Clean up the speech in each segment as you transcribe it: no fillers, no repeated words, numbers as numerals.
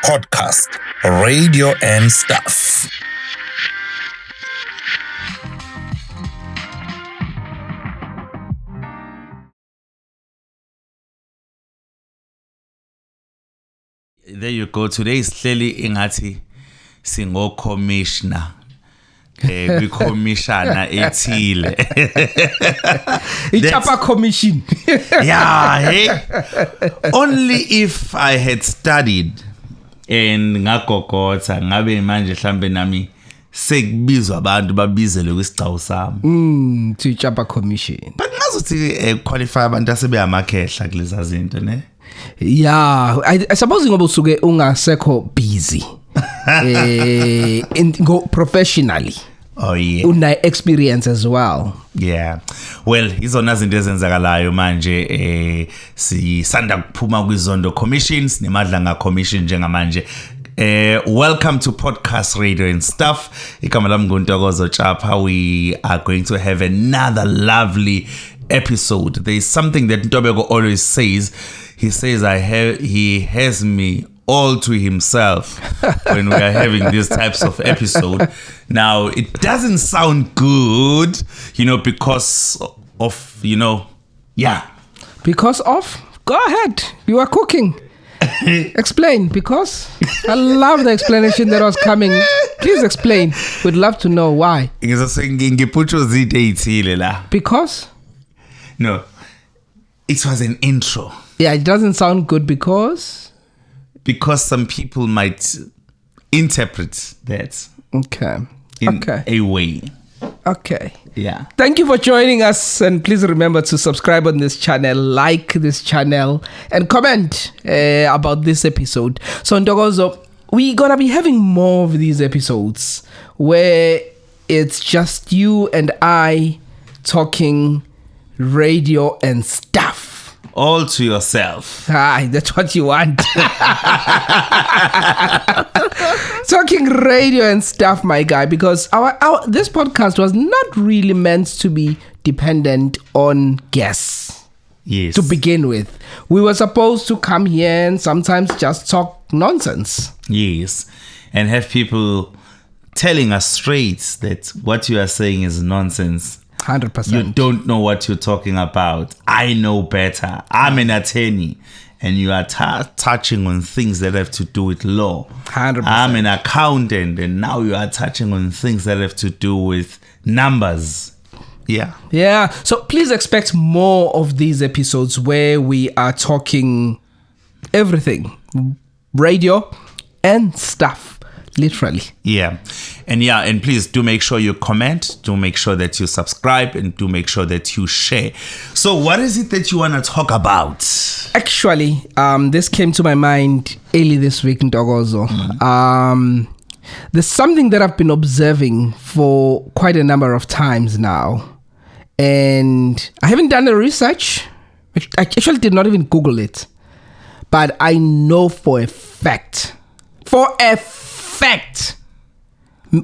podcast, Radio and Stuff. There you go. Today is clearly Ingati Singo Commissioner. Commissioner ethile. Ichapa commission. Yeah, hey. Only if I had studied and ngakokotha ngabe manje mhlambe nami sekubizwa abantu babizele kwisicau sami. To Ichapa commission. But ngazothi qualify abantu asebeyamakhehla kuleza zinto ne. Yeah, I suppose ngoba usuke ungasekho busy. Go professionally. Oh yeah. Una experience as well. Yeah. Well, izona zinto ezenzakalayo manje sisanda kuphuma kwizondo commissions nemadlanga commission njengamanje. Welcome to Podcast Radio and Stuff. Igama lami nguNtokozo Chapha. We are going to have another lovely episode. There is something that Ntobeko always says. He says he has me all to himself when we are having these types of episode. Now, it doesn't sound good, because of, yeah. Because of? Go ahead. You are cooking. Explain. Because I love the explanation that was coming. Please explain. We'd love to know why. Because? No. It was an intro. Yeah, it doesn't sound good because some people might interpret that in a way. Okay. Yeah. Thank you for joining us, and please remember to subscribe on this channel, like this channel, and comment about this episode. So Ntokozo, we're gonna be having more of these episodes where it's just you and I talking radio and stuff. All to yourself. That's what you want. Talking radio and stuff, my guy, because our this podcast was not really meant to be dependent on guests. Yes. To begin with, we were supposed to come here and sometimes just talk nonsense. Yes, and have people telling us straight that what you are saying is nonsense. 100%. You don't know what you're talking about. I know better. I'm an attorney. And you are touching on things that have to do with law. 100%. I'm an accountant. And now you are touching on things that have to do with numbers. Yeah. Yeah. So please expect more of these episodes where we are talking everything. Radio and stuff. Literally. Yeah. And please do make sure you comment, do make sure that you subscribe, and do make sure that you share. So what is it that you want to talk about? Actually, this came to my mind early this week in Ntokozo. There's something that I've been observing for quite a number of times now. And I haven't done the research. I actually did not even Google it. But I know for a fact,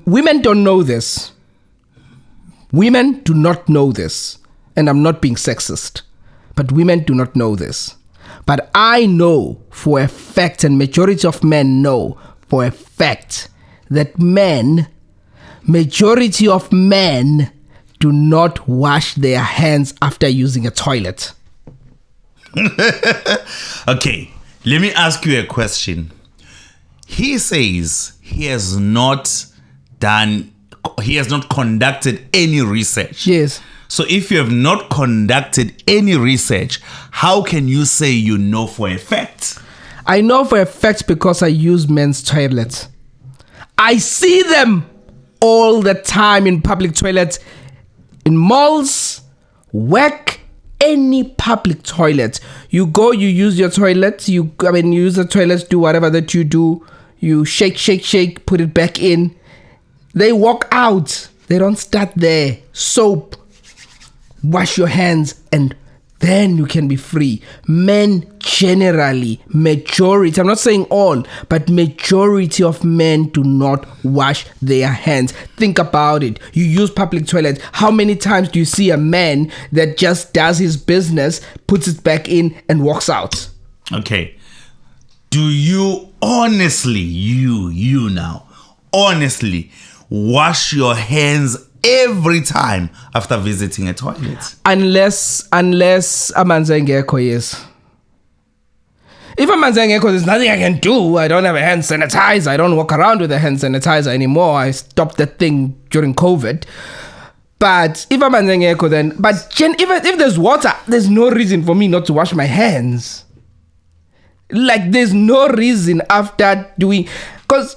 women don't know this. Women do not know this. And I'm not being sexist. But women do not know this. But I know for a fact, and majority of men know for a fact, that majority of men do not wash their hands after using a toilet. Okay, let me ask you a question. He says he has not conducted any research. Yes. So if you have not conducted any research, how can you say you know for a fact? I know for a fact because I use men's toilets. I see them all the time in public toilets, in malls, work, any public toilet. You go, you use your toilet, you use the toilet, do whatever that you do. You shake, put it back in. They walk out. They don't start there. Soap. Wash your hands and then you can be free. Men generally, majority, I'm not saying all, but majority of men do not wash their hands. Think about it. You use public toilets. How many times do you see a man that just does his business, puts it back in and walks out? Okay. Do you all honestly, you now, honestly, wash your hands every time after visiting a toilet? Unless amanzi engekho, yes. If amanzi engekho, there's nothing I can do. I don't have a hand sanitizer. I don't walk around with a hand sanitizer anymore. I stopped that thing during COVID. But if amanzi engekho, then if there's water, there's no reason for me not to wash my hands. Like there's no reason after doing, because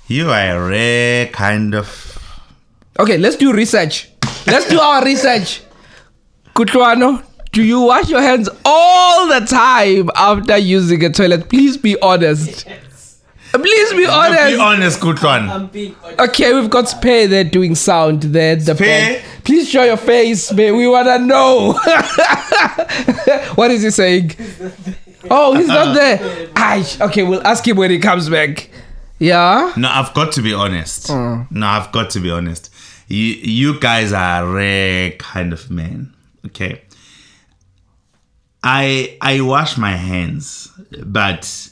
you are a rare kind of. Okay, let's do research. Let's do our research. Kutlwano, do you wash your hands all the time after using a toilet? Please be honest. Yes. Please be honest. Be honest, Kutlwano. Okay, we've got Spare there doing sound there. Spare? Please show your face, man. We wanna know. What is he saying? Oh, he's not there. Okay, we'll ask him when he comes back. Yeah? No, I've got to be honest. You guys are a rare kind of men. Okay. I wash my hands, but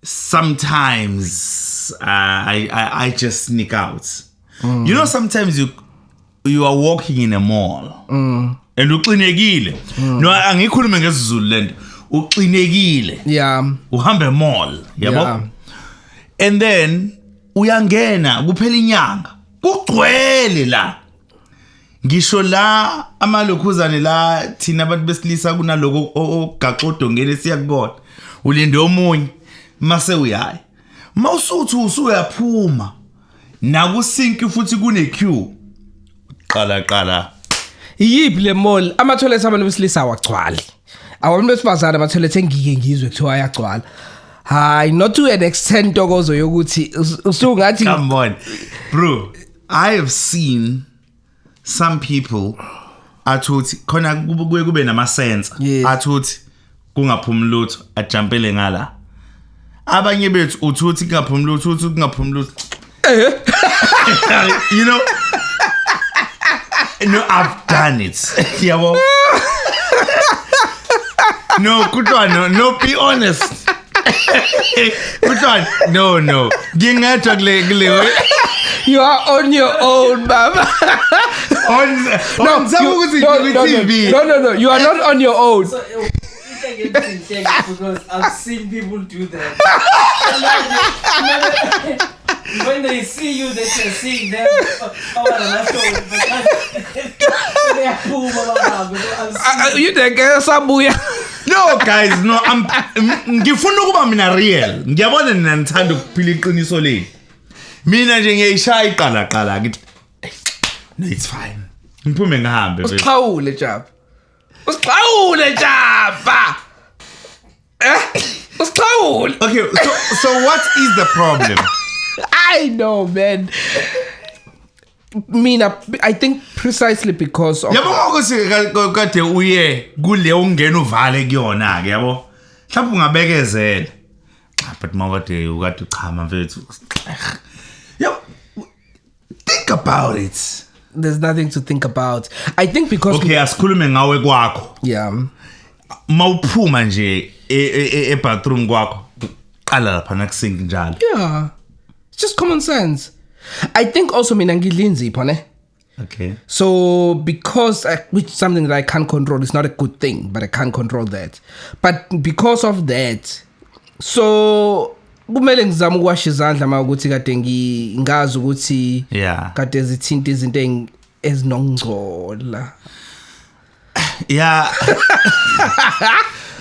sometimes I just sneak out. You know, sometimes you are walking in a mall and uqinekile. No, angikhulume ngesizulu lento. Uqinekile. Yeah. Uhambe mall, yabo? And then uyangena kuphela inyanga. Kugcwele la. Ngisho la amalokhuzane la thina abantu besilisa kunaloko ogaxodo ngene siya kubona. Ulinde omunye mase uyayi. Mawusuthi usuyaphuma. Nakusinki futhi kune queue. Qala. Yiphi le mall ama toilets abantu besilisa awagcwali. Abantu besifazana ama toilets engike ngizwe kuthiwa ayagcwala. Hayi, not to an extent okozo yokuthi usungathi. Come on. Bro, I have seen some people athuthi khona kube nama sense athuthi kungaphumi lutho ajumpele ngala. Abanye bethu uthuthi kungaphumi lutho uthi kungaphumi lutho. You know, no, I've done it. Yabo. No, Kutlwano, no, be honest. Kutlwano, no. Gingathwa kule. You are on your own, Baba. No, you are not on your own. So, because I've seen people do that. When they see you, they can see them. You think sabuya? No, guys, no. Ngifuna ukuba mina real. Ngiyabona nina nithanda ukuphila iqiniso leli. Mina nje ngiyishaya iqala ngithi no, it's fine. Ngiphume ngihambe bese. Usiqhawule Jaba. Usiqhawule. Okay, so what is the problem? I know, man. I think precisely because of yabo ukuthi kade uye kule ungena uvale kuyona ke yabo mhlawumbe ungabekezela but mawade ukade uchama mfethu yabo think about it. There's nothing to think about. I think because okay asikhulume ngawe kwakho yeah mawuphuma nje e bathroom kwakho qala lapha nakusink njalo yeah it's just common sense. I think also mina ngilinzi phone. Okay. So because which something that I can't control, it's not a good thing, but I can't control that. But because of that, so kumele ngizama ukuwasha izandla mawukuthi kade ngazi ukuthi kade zithinta izinto ezinongcola. Yeah.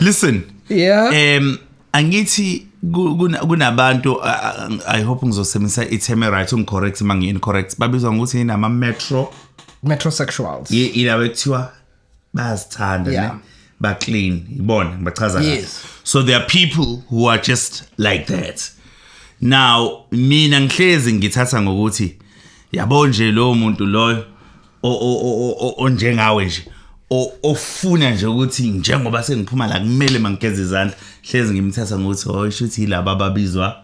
Listen. Yeah. Angithi kunabantu I hope ngizosebenzisa itheme right uncorrect mangi incorrect babizwa ukuthi inama metrosexuals yilabo ekuthiwa bazithanda ne ba clean ibona ngibachaza kahle. So there are people who are just like that. Now mina ngihlezi ngithatha ngokuthi yabo nje lo muntu loyo onjengawe nje ofuna nje ukuthi njengoba sengiphuma la kumele mangigeze izandla hlezi ngimthatha ngokuthi oyishuthi yilabo ababizwa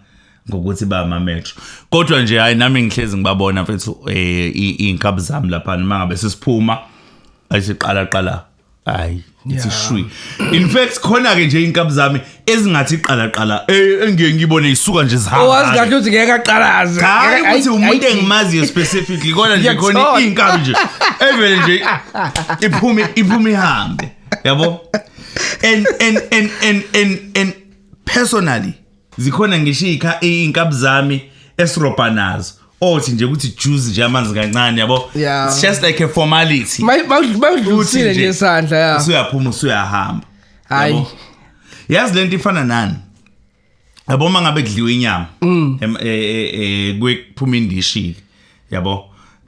ngokuthi ba ama metro kodwa nje hayi nami ngihlezi ngibabona mfethu inkabi zami lapha mangabe sisiphuma ayiqala Hayi, it's Yeah. shwi. In fact, khona ke nje inkabi zami ezingathi qala engeke ngibone isuka nje zihamba. Owazi kahle ukuthi ngeke aqalaze. Hayi ukuthi umuntu engimaziyo specifically kodwa nje khona Ngiyakuthola. inkabi nje evele nje iphume ihambe. Yabo? And personally zikhona ngisho inkabi zami esirobha nazo. Othi nje ukuthi juice nje amanzi kancane yabo. Yeah. It's just like a formality. Mawudlulisile nje isandla ya. Usuyaphuma usuyahamba. Hayi. Yabo? Yazi lento ifana nani? Yabo mangabe kudliwa inyama kuphuma indishi yabo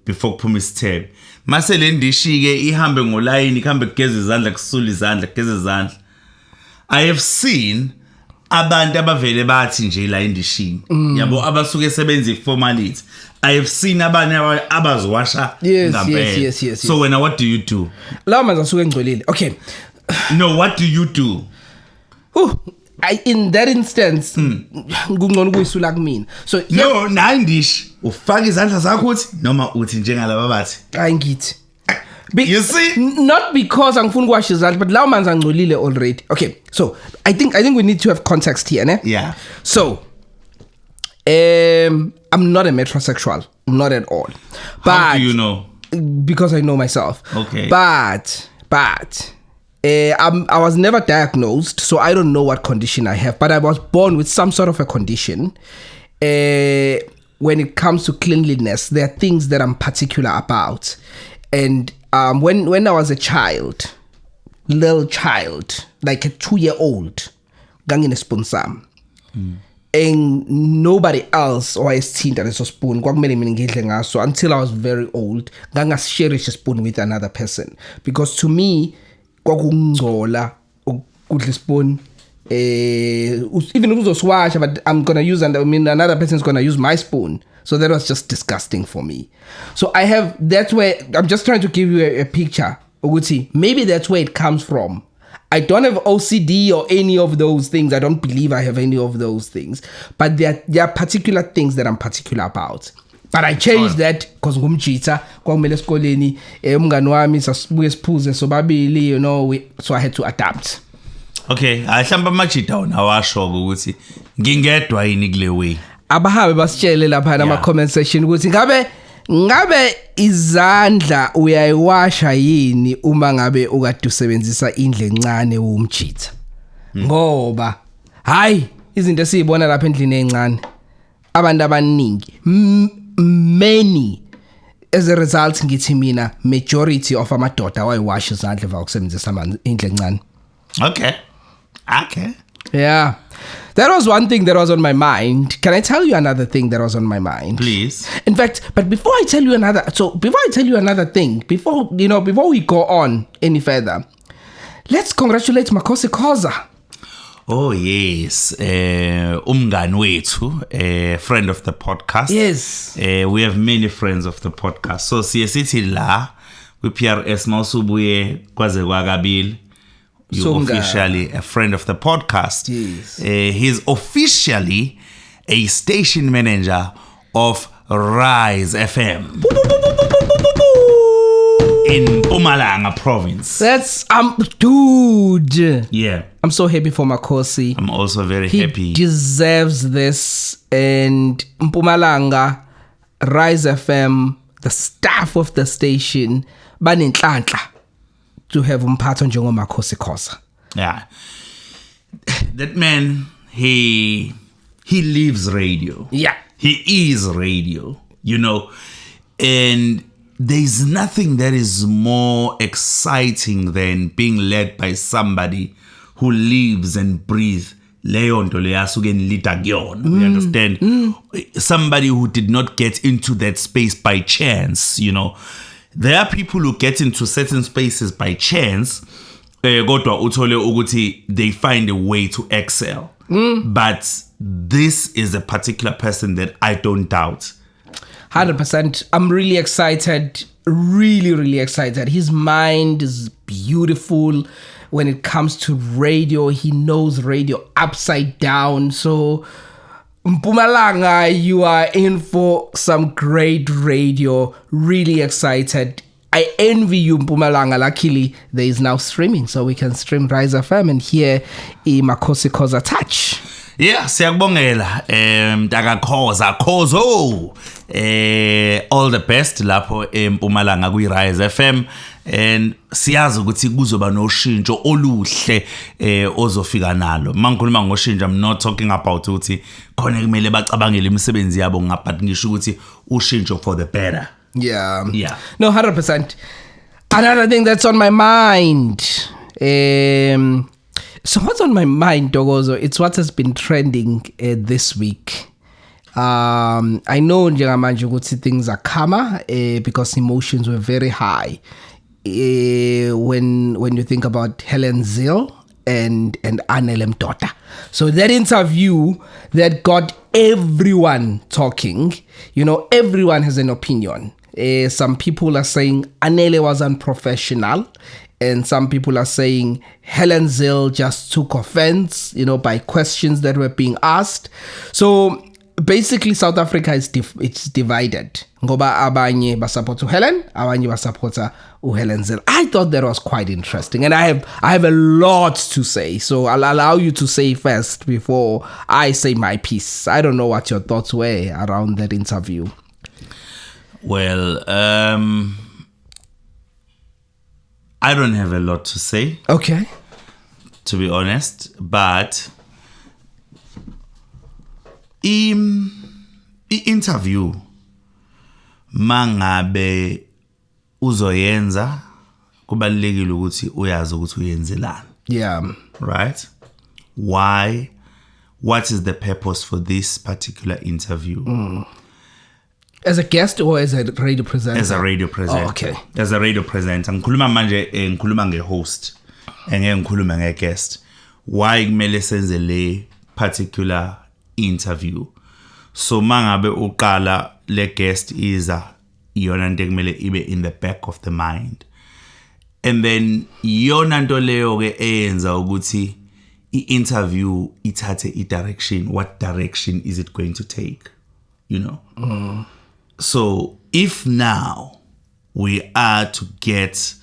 before kuphuma isithebe. Mase le ndishi ke ihambe ngolayini ihambe kugeza izandla kusula izandla kugeza izandla. I have seen abantu abavele bathi nje la indishini yabo abasuke sebenza iformality. I have seen abanye abazowasha ngempela. Yes. So when what do you do? Lawo manzi asuke engcolile. Okay. No, what do you do? In that instance kungcono kuyisula kumina. So No, nandish ufaka izandla zakho uthi noma uthi njengalaba bathi. I ngithi. You see? Not because angifuni ukuwasha izandla but lawo manzi angcolile already. Okay. So I think we need to have context here, ne? Yeah. So I'm not a metrosexual, not at all. But How do you know? Because I know myself. Okay. But I was never diagnosed, so I don't know what condition I have. But I was born with some sort of a condition. When it comes to cleanliness, there are things that I'm particular about. And when I was a child, little child, like a 2-year-old, gangin spoon sam. And nobody else wayesithinta leso spoon kwakumele mina ngidle ngaso until I was very old ngangashare a spoon with another person because to me kwakungcola ukudla spoon even if uzoswasha but I'm going to use another person's going to use my spoon, so that was just disgusting for me. So that's where I'm just trying to give you a picture ukuthi maybe that's where it comes from. I don't have OCD or any of those things. I don't believe I have any of those things. But there are particular things that I'm particular about. But I changed that because ngumjita kwakumele esikoleni umngani wami sasibuye siphuze sobabili, you know, so I had to adapt. Okay, ahlamba amajita wona washo ukuthi ngingedwa yini kule way. Abahabe basitshele lapha ama comment section ukuthi ngabe izandla uyayiwasha yini uma ngabe ukade usebenzisa indle encane umjitha. Ngoba hayi izinto esizibona lapha endlini encane abantu abaningi many as a result ngithi mina majority of amadoda wayiwasha izandla emva kokusebenzisa indle encane. Okay. Yeah. That was one thing that was on my mind. Can I tell you another thing that was on my mind? Please. In fact, but before I tell you another thing, before we go on any further, let's congratulate Makosi Khoza. Oh yes, umngani wethu, friend of the podcast. Yes. We have many friends of the podcast. So sithi la kwi PRS mawusubuye kwaze kwakabili. You're officially a friend of the podcast. Yes. He's officially a station manager of Rise FM in Mpumalanga province. That's dude. Yeah. I'm so happy for Makosi. I'm also very He happy. deserves this. And Mpumalanga, Rise FM, the staff of the station, banenhlanhla to have umphatho njengoMakosi Khoza. Yeah. That man, he lives radio. Yeah. He is radio, you know. And there's nothing that is more exciting than being led by somebody who lives and breathes leyo nto leyasuke nilida kuyona. You understand? Somebody who did not get into that space by chance, you know. There are people who get into certain spaces by chance, kodwa uthole ukuthi they find a way to excel. But this is a particular person that I don't doubt. 100%. I'm really excited. Really, really excited. His mind is beautiful when it comes to radio. He knows radio upside down. So, Mpumalanga, you are in for some great radio. Really excited. I envy you, Mpumalanga. Luckily, there is now streaming, so we can stream Rise FM and hear Makosi Khoza touch. Yeah, siyakubongela Mtaka Khozo all the best lapho eMpumalanga ku Rise FM and siyazi ukuthi kuzoba noshintsho oluhle ozofika nalo. Mangikhuluma ngoshintsho, I'm not talking about ukuthi khona kumele bacabangele imisebenzi yabo but ngisho ukuthi ushintsho for the better. Yeah. No, 100%. Another thing that's on my mind. So what's on my mind, Dogozo? It's what has been trending this week. I know njengamanje ukuthi things are calmer because emotions were very high when you think about Helen Zille and Anele Mdoda. So that interview that got everyone talking, everyone has an opinion. Some people are saying Anele was unprofessional, and some people are saying Helen Zille just took offense, by questions that were being asked. So basically, South Africa it's divided. Ngoba abanye basupporta Helen, abanye basupporta Helen Zille. I thought that was quite interesting, and I have a lot to say. So I'll allow you to say first before I say my piece. I don't know what your thoughts were around that interview. Well, I don't have a lot to say. Okay. To be honest, but i-interview mangabe uzoyenza kubalekile ukuthi uyazi ukuthi uyenzelani. Yeah. Right? Why? What is the purpose for this particular interview? As a guest or as a radio presenter? As a radio presenter. Oh, okay. As a radio presenter. Ngikhuluma manje ngikhuluma nge-host. Engeke ngikhuluma nge-guest. Why kumele senze le particular interview? So mangabe uqala le guest iza iyona nto kumele ibe in the back of the mind. And then iyona nto leyo ke eyenza ukuthi i-interview ithathe i-direction. What direction is it going to take? So if now we are to get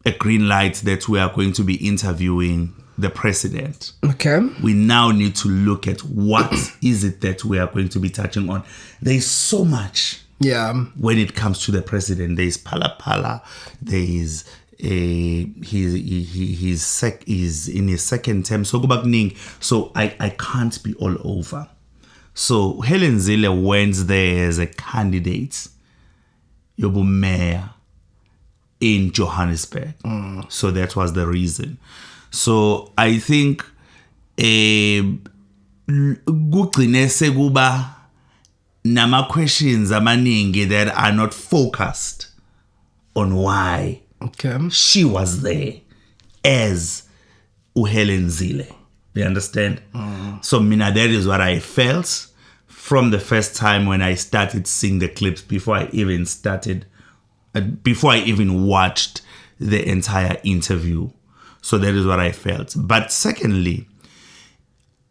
a green light that we are going to be interviewing the president, okay, we now need to look at what is it that we are going to be touching on. There's so much. Yeah. When it comes to the president, there is Phala. There is he's in his second term. So go back ning. So I can't be all over. So Helen Zille went there as a candidate, yobu mayor in Johannesburg. So that was the reason. So I think kugcine sekuba nama questions amaningi that are not focused on why she was there as Helen Zille. You understand? So mina, that is what I felt from the first time when I started seeing the clips before I even watched the entire interview. So that is what I felt. But secondly,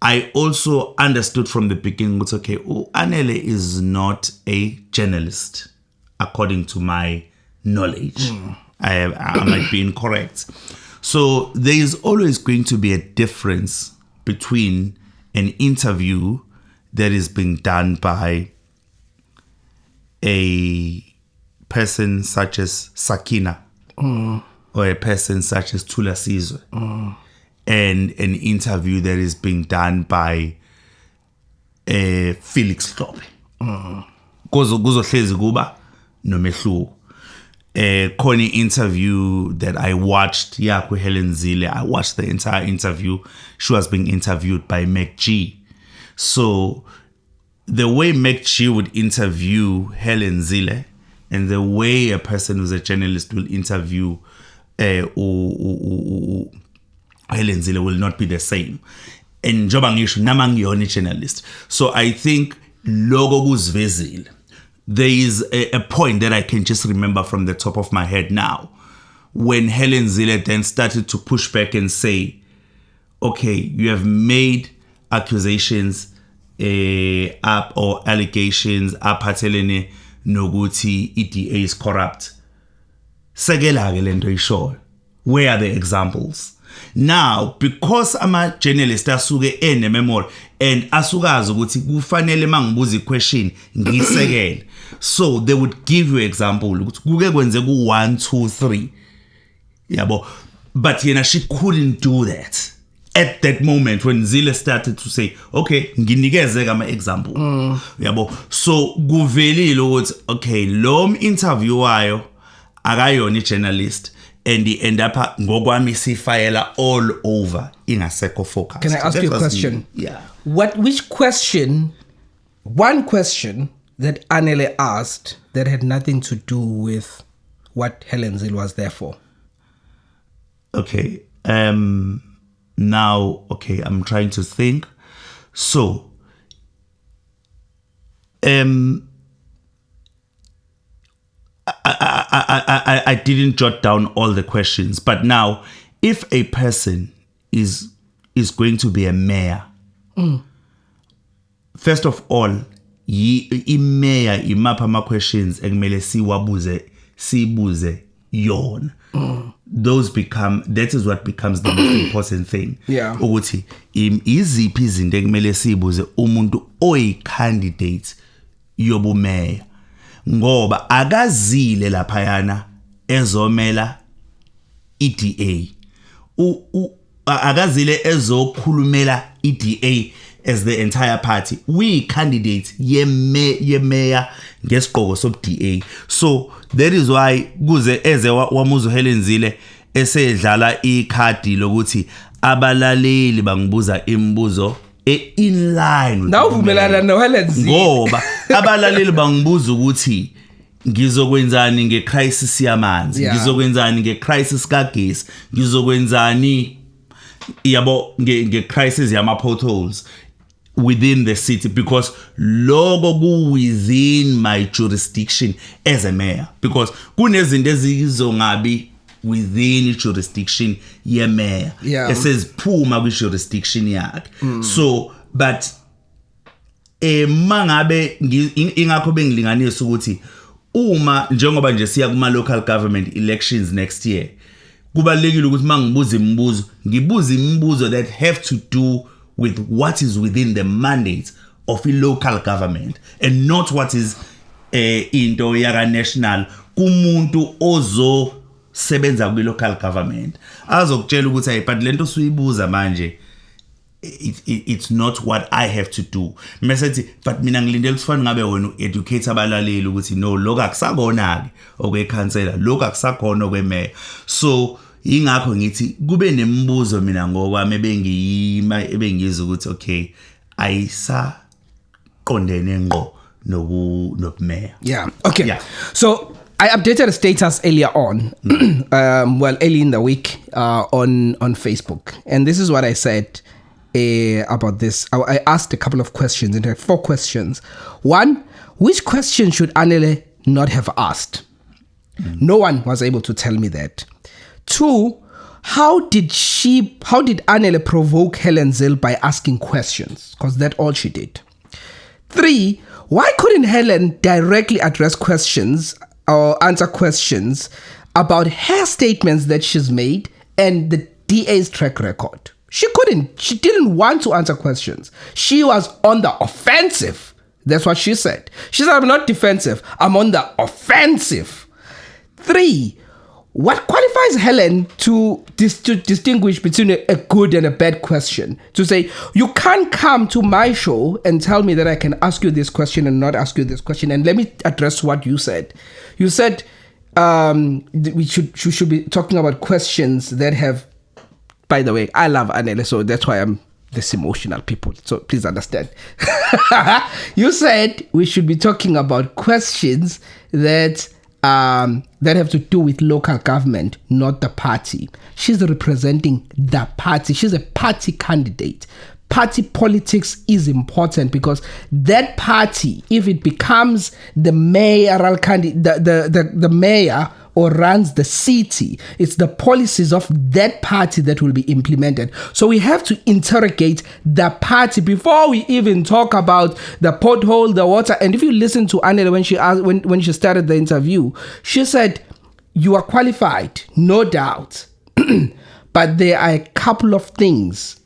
I also understood from the beginning, it's okay, Anele is not a journalist, according to my knowledge. I might be incorrect. So there is always going to be a difference between an interview that is being done by a person such as Sakina or a person such as Tula Sizwe and an interview that is being done by Felix Klope. Kuzohlezi kuba nomehluko. Connie interview that I watched, with Helen Zille. I watched the entire interview. She was being interviewed by MacG. So the way MacG would interview Helen Zille and the way a person who's a journalist will interview Helen Zille will not be the same. And Jobangishu namangiyona journalist. So I think logo kuzvezile. There is a point that I can just remember from the top of my head now. When Helen Zille then started to push back and say, okay, you have made accusations up or allegations apatelene noguti EDA is corrupt. sekela ke lento ishoyo. Where are the examples? Now, because ama-journalist asuke ene-memory and asukazi ukuthi kufanele mangibuza i-question ngiyisekele. So, they would give you example ukuthi kuke kwenze ku-1, 2, 3. Yabo. But she couldn't do that. At that moment when Zille started to say, okay, nginikeze ama-example. Yabo. So, kuvelile ukuthi, okay, lo interview wayo akayona i-journalist. And he end up ngokwami sifayela all over ingasekho focus. Can I ask you a question? Yeah. Which question, one question that Anele asked that had nothing to do with what Helen Zille was there for? Okay. Now, okay, I'm trying to think. So, I didn't jot down all the questions, but now, if a person is going to be a mayor, first of all, mayor imapha ama questions ekumele sibuze yona. That is what becomes the most important thing. Yeah. Ukuthi iziphi izinto ekumele sibuze umuntu oyi-candidate yobumeya. Ngoba akazile laphayana ezomela iDA. Akazile ezokhulumela iDA as the entire party. We candidate ye mayor ngesigqoko sob-DA. So that is why kuze eze wamuzo Helen Zille esedlala ikhadi lokuthi abalaleli bangibuza imibuzo in line with Now uvumelana no Helen Zille. Ngoba abalaleli bangibuza ukuthi ngizokwenzani ngecrisis yamanzi, ngizokwenzani ngecrisis kagesi, ngizokwenzani yabo ngecrisis yama potholes within the city, because logo ku within my jurisdiction as a mayor, because kunezinto ezizongabi within jurisdiction ye mayor. It says phuma kwi jurisdiction yakhe. So but mangabe ingakho bengilinganisa ukuthi uma njengoba nje siya kuma local government elections next year, kubalekile ukuthi mangibuza imibuzo ngibuza imibuzo that have to do with what is within the mandate of a local government and not what is into yaka national kumuntu ozo sebenza kwi local government. Azokutshela ukuthi hey, but lento suyibuza manje it's not what I have to do. Msethi but mina ngilindele ukufana ngabe wena educate abalaleli ukuthi no lokho akusakona ke okwecancela, lokho akusakhona okwemeya. So ingakho ngithi kube nemibuzo mina ngokwami ebengizwe ukuthi okay ayisaqondene ngqo nokumeya. Yeah. Okay. Yeah. So I updated a status earlier on, early in the week on Facebook, and this is what I said about this. I asked a couple of questions, and there are 4 questions. 1, which question should Anele not have asked? No one was able to tell me that. 2, how did Anele provoke Helen Zille by asking questions? Because that's all she did. 3, why couldn't Helen directly address questions or answer questions about her statements that she's made and the DA's track record? She couldn't. She didn't want to answer questions. She was on the offensive. That's what she said. She said, I'm not defensive. I'm on the offensive. 3, what qualifies Helen to distinguish between a good and a bad question? To say, you can't come to my show and tell me that I can ask you this question and not ask you this question. And let me address what you said. You said we should be talking about questions that have, by the way, I love Anele, so that's why I'm this emotional people. So please understand. You said we should be talking about questions that have to do with local government, not the party. She's representing the party. She's a party candidate. Party politics is important because that party, if it becomes the mayoral candidate, the mayor or runs the city, it's the policies of that party that will be implemented. So we have to interrogate the party before we even talk about the pothole, the water. And if you listen to Anele when she started the interview, she said you are qualified, no doubt. But there are a couple of things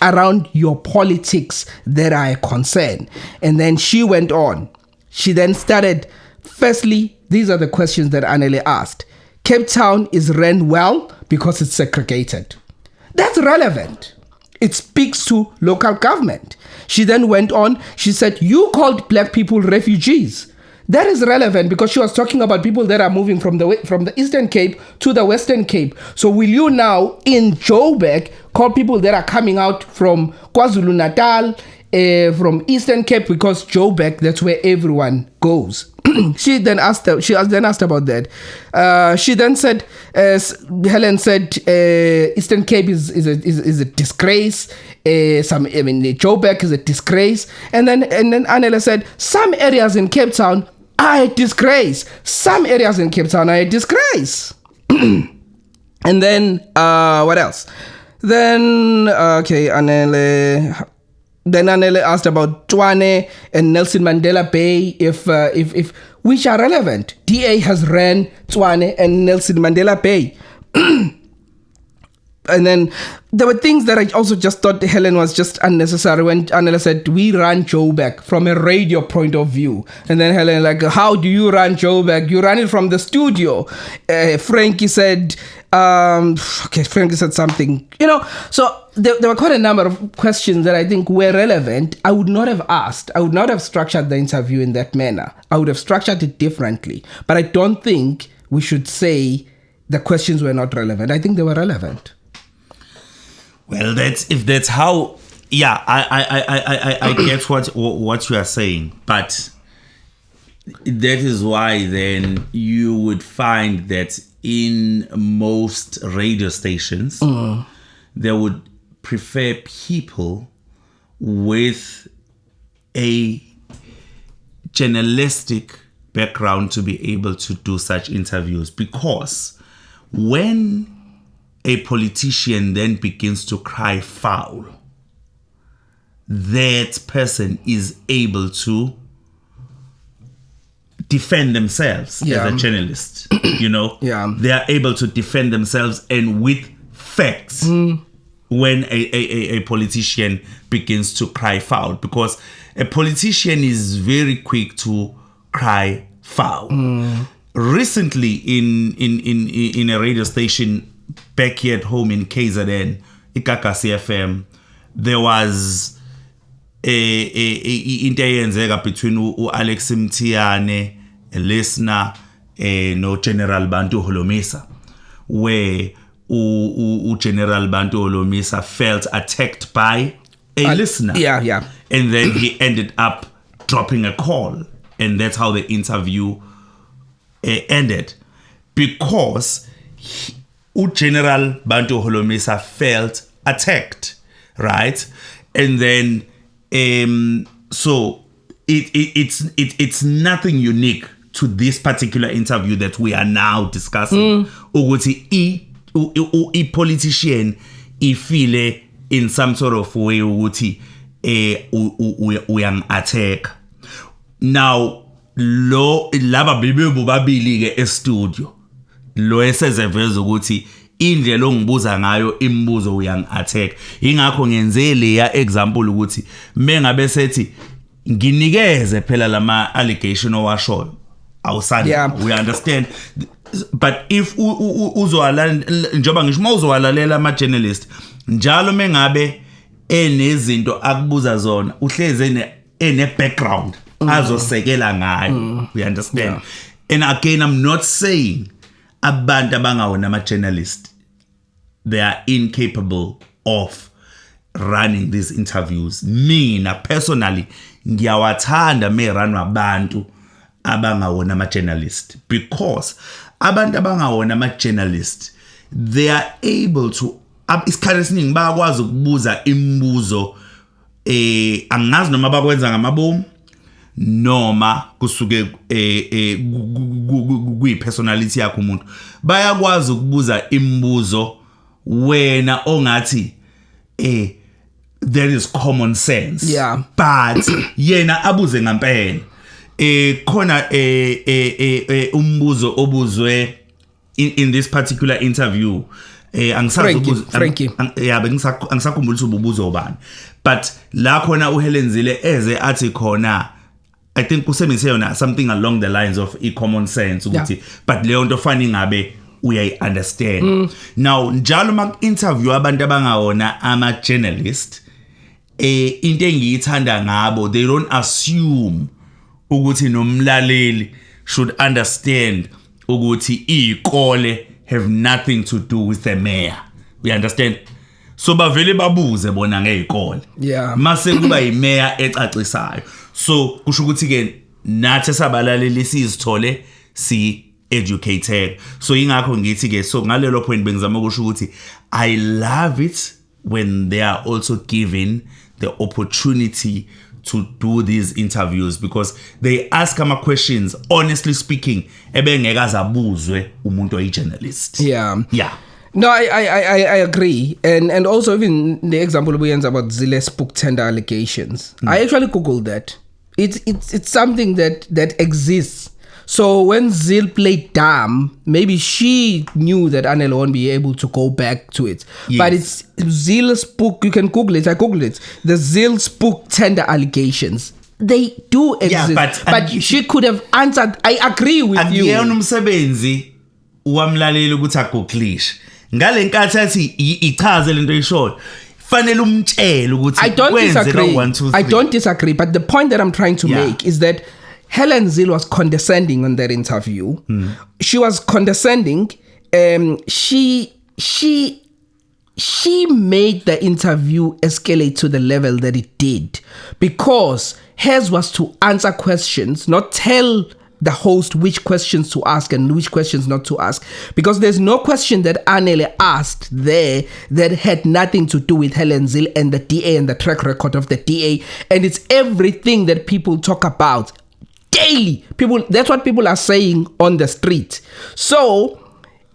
around your politics that are a concern. And then she went on. She then started, firstly, these are the questions that Anele asked. Cape Town is run well because it's segregated. That's relevant. It speaks to local government. She then went on. She said, you called black people refugees. That is relevant because she was talking about people that are moving from the Eastern Cape to the Western Cape. So will you now in Joburg call people that are coming out from KwaZulu-Natal, from Eastern Cape, because Joburg, that's where everyone goes. She then asked about that. She then said, Helen said, Eastern Cape is a disgrace. Joburg is a disgrace. And then Anele said, some areas in Cape Town are a disgrace. Some areas in Cape Town are a disgrace. And then what else? Then Anele asked about Tshwane and Nelson Mandela Bay, if which are relevant. DA has ran Tshwane and Nelson Mandela Bay. And then there were things that I also just thought Helen was just unnecessary when Anele said, we run Joburg from a radio point of view. And then Helen like, how do you run Joburg? You run it from the studio. Frankie said something, so there were quite a number of questions that I think were relevant. I would not have asked. I would not have structured the interview in that manner. I would have structured it differently. But I don't think we should say the questions were not relevant. I think they were relevant. Well, that's how. Yeah, I get what you are saying, but that is why then you would find that in most radio stations, they would prefer people with a journalistic background to be able to do such interviews, because when a politician then begins to cry foul, that person is able to defend themselves as a journalist. They are able to defend themselves and with facts when a politician begins to cry foul, because a politician is very quick to cry foul. Recently in a radio station back here at home in KZN, Ikakasi FM, there was into eyenzeka between Alex Mtiane, a listener, no General Bantu Holomisa, where General Bantu Holomisa felt attacked by a listener. Yeah. And then he ended up dropping a call, and that's how the interview ended, because General Bantu Holomisa felt attacked, right? And then so it's nothing unique to this particular interview that we are now discussing. Ukuthi a politician ifile in some sort of way ukuthi we an attack. Now lo laba bibebu babili ke e-studio lo esezeveza ukuthi indlela ongibuza ngayo imibuzo uyang attack. Ingakho ngenze leya example ukuthi mengabe sethi nginikeze phela lama allegation owashoyo awusani, we understand, but if uzowala njoba ngisho mawuzowalalela ama journalist njalo mengabe enezinto akubuza zona uhleze ene background azosekela ngayo, we understand. And again, I'm not saying abantu abangawona ama journalist they are incapable of running these interviews. Mina personally ngiyawathanda me runwa abantu abangawona ama journalist, because abantu abangawona ama journalist they are able to isikhathi esiningi bayakwazi ukubuza imibuzo angazi noma bakwenza ngamabomu noma kusuke kuyipersonality yakho umuntu, bayakwazi ukubuza imibuzo wena ongathi there is common sense, but yena abuze ngempela. Khona umbuzo obuzwe in this particular interview Frankie. Angisakhumbula ukuthi ububuzo bani, but la khona uHelen Zille eze athi khona I think kusebenzise yona something along the lines of common sense ukuthi but leyo nto fani ngabe uyayi understand. Now njalo mak interview abantu abangawona ama journalist into engiyithanda ngabo, they don't assume ukuthi nomlaleli should understand ukuthi ikole have nothing to do with the mayor. We understand? So bavele babuze bona ngeyikole. Yeah. Mase kuba imayor ecacisayo. So kusho ukuthi ke nathi sabalaleli sizithole si educated. So ingakho ngithi ke so ngalelo point bengizama ukusho ukuthi I love it when they are also given the opportunity to do these interviews because they ask ama questions honestly speaking ebengeke azabuzwe umuntu oyi-journalist. Yeah. No, I agree, and also even the example we ends about Zille's book tender allegations. I actually googled that. It's something that exists. So when Zille played dumb, maybe she knew that Anele won't be able to go back to it. Yes. But it's Zille's book. You can Google it. I Googled it. The Zille's book tender allegations. They do exist. Yeah, but she could have answered. I agree with you. Umsebenzi wamlaleli ukuthi agooglish. Ngale nkathi athi ichaze lento ishoyo. Fanele umtshele ukuthi I don't disagree, but the point that I'm trying to make is that Helen Zille was condescending on that interview. She was condescending. She made the interview escalate to the level that it did because hers was to answer questions, not tell the host which questions to ask and which questions not to ask, because there's no question that Anele asked there that had nothing to do with Helen Zille and the DA and the track record of the DA, and it's everything that people talk about daily. That's what people are saying on the street. So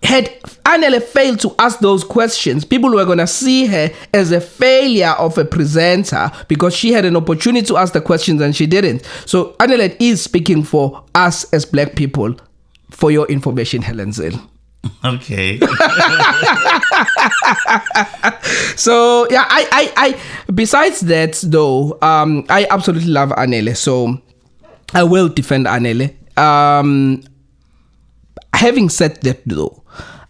had Anele failed to ask those questions, people were going to see her as a failure of a presenter because she had an opportunity to ask the questions and she didn't. So Anele is speaking for us as black people. For your information, Helen Zille. Okay. So yeah, I besides that though, I absolutely love Anele. So I will defend Anele. Having said that though,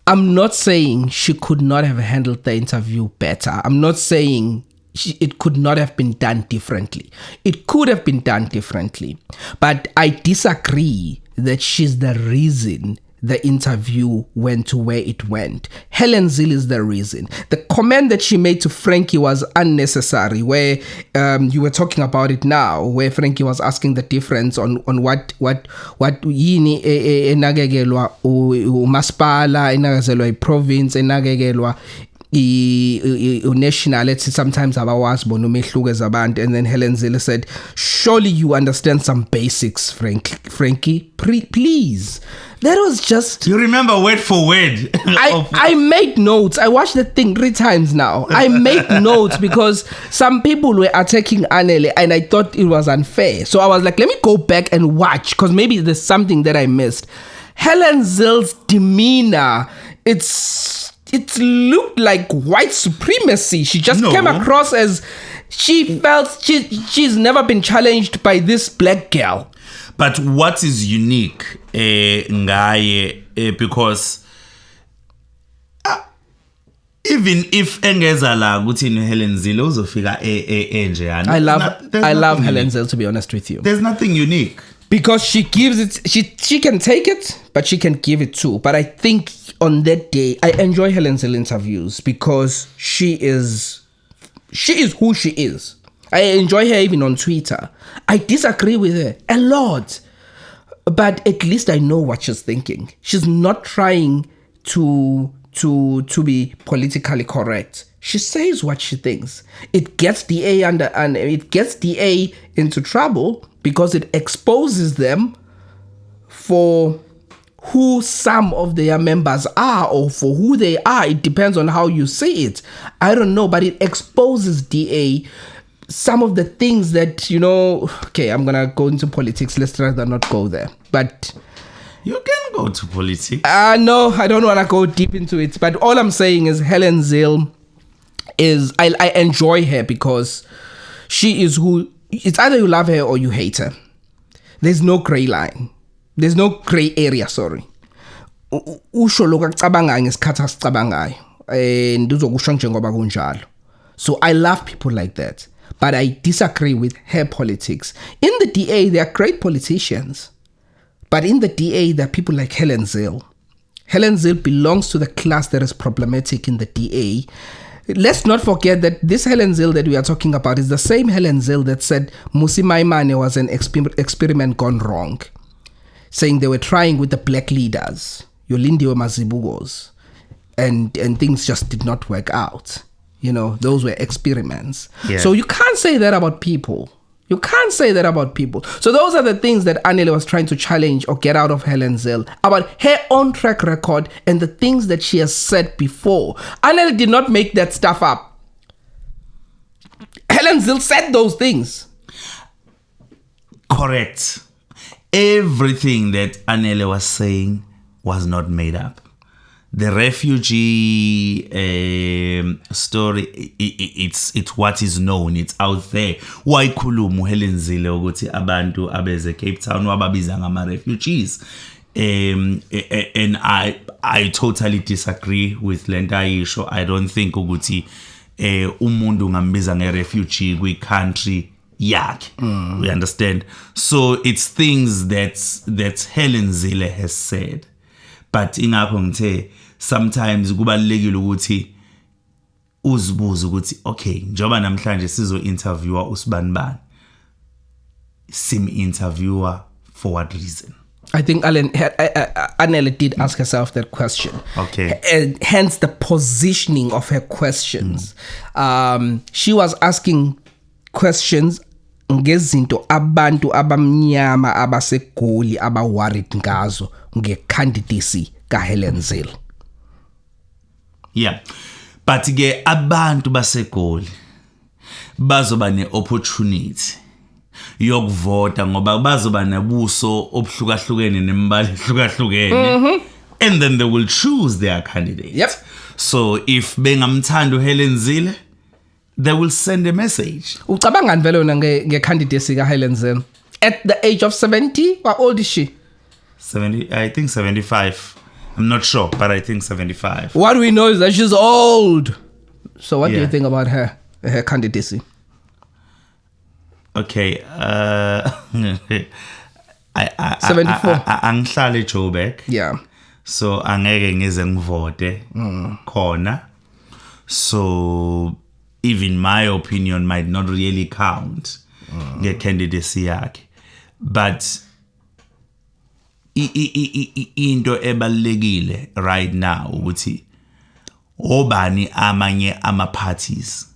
I'm not saying she could not have handled the interview better. I'm not saying it could not have been done differently. It could have been done differently. But I disagree that she's the reason the interview went to where it went. Helen Zille is the reason. The comment that she made to Frankie was unnecessary, where you were talking about it now, where Frankie was asking the difference on what yini enagekelwa umasipala, enagekelwa iprovince, enagekelwa national, let's say sometimes abawazi bona umehluko ezabantu. And then Helen Zille said, surely you understand some basics, Frankie, please. That was just... You remember word for word. I made notes. I watched the thing 3 times now. I made notes because some people were attacking Anele and I thought it was unfair. So I was like, let me go back and watch because maybe there's something that I missed. Helen Zille's demeanor, it looked like white supremacy. She just came across as she felt she's never been challenged by this black girl. But what is unique, ngaye, because even if engezala ukuthi Helen Zille uzofika enjeyana. I love Helen Zille, to be honest with you. There's nothing unique. Because she gives it, she can take it, but she can give it too. But I think on that day, I enjoy Helen Zille interviews because she is who she is. I enjoy her even on Twitter. I disagree with her a lot, but at least I know what she's thinking. She's not trying to be politically correct. She says what she thinks. It gets DA into trouble because it exposes them for who some of their members are or for who they are. It depends on how you see it. I don't know, but it exposes DA some of the things that, okay, I'm going to go into politics. Let's rather not go there. But you can go to politics. No, I don't want to go deep into it. But all I'm saying is Helen Zille is, I enjoy her because she is who, it's either you love her or you hate her. There's no gray line. There's no gray area, sorry. Usho lokho akucabanga ngesikhathi asicabangayo. Ndizokusho njengoba kunjalo. So I love people like that. But I disagree with her politics. In the DA, there are great politicians. But in the DA, there are people like Helen Zille. Helen Zille belongs to the class that is problematic in the DA. Let's not forget that this Helen Zille that we are talking about is the same Helen Zille that said Musi Maimane was an experiment gone wrong. Saying they were trying with the black leaders, Yolindiwe Mazibugos, and things just did not work out. You know, those were experiments. Yeah. So you can't say that about people. You can't say that about people. So those are the things that Anele was trying to challenge or get out of Helen Zille about her own track record and the things that she has said before. Anele did not make that stuff up. Helen Zille said those things. Correct. Everything that Anele was saying was not made up. The refugee story, it's what is known, it's out there. Why khulumu Helen Zille ukuthi abantu abeze Cape Town wababiza ngama refugees? And I totally disagree with lenta isho. I don't think ukuthi umuntu ngambiza nge-refugee kwi-country yakhe. We understand? So it's things that Helen Zille has said. But ingapho ngithe sometimes kubalekile ukuthi uzibuze ukuthi okay njoba namhlanje sizo interviewer usibanibani sim interviewer for what reason? I think Anele did ask herself that question. Okay. And hence the positioning of her questions. She was asking questions ngezinto abantu abamnyama abasegoli abaworried ngazo ngecandidacy kaHelen Zille. Yeah. But ke abantu basegoli bazoba neopportunity yokuvota ngoba bazoba nabuso obuhlukahlukene nemibala ehlukahlukene and then they will choose their candidate. Yep. So if bengamthanda Helen Zille, they will send a message. Ucabanga vele wena ngecandidacy kaHelen Zille at the age of 70? How old is she? 70, I think 75. I'm not sure, but I think 75. What we know is that she's old. So what do you Yeah. think about her candidacy? Okay, 74. angihlale Joburg. Yeah. So angeke ngize ngivote khona. So even my opinion might not really count ngecandidacy yakhe. But into ebalekile right now ukuthi obani amanye ama parties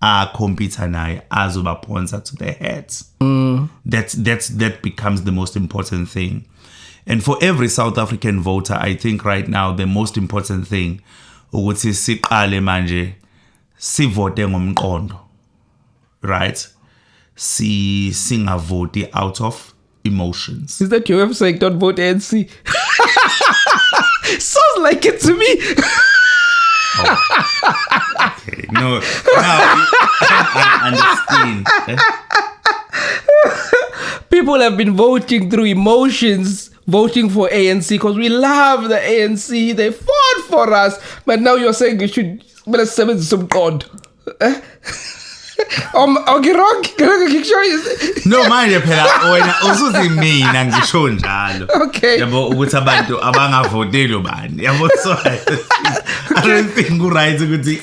a compete naye azoba sponsor to their heads. That becomes the most important thing. And for every South African voter, I think right now the most important thing ukuthi siqale manje sivote ngomqondo. Right? Singavoti out of emotions. Is that your website? Don't vote ANC. Sounds like it to me. Okay, no, now I understand. People have been voting through emotions, voting for ANC because we love the ANC. They fought for us. But now you're saying you should some God. Okay, wrong. No manje phela wena usuthi mina ngisho njalo. Okay. Yabo ukuthi abantu abangavoteli bani. Yabo so I don't think ku right ukuthi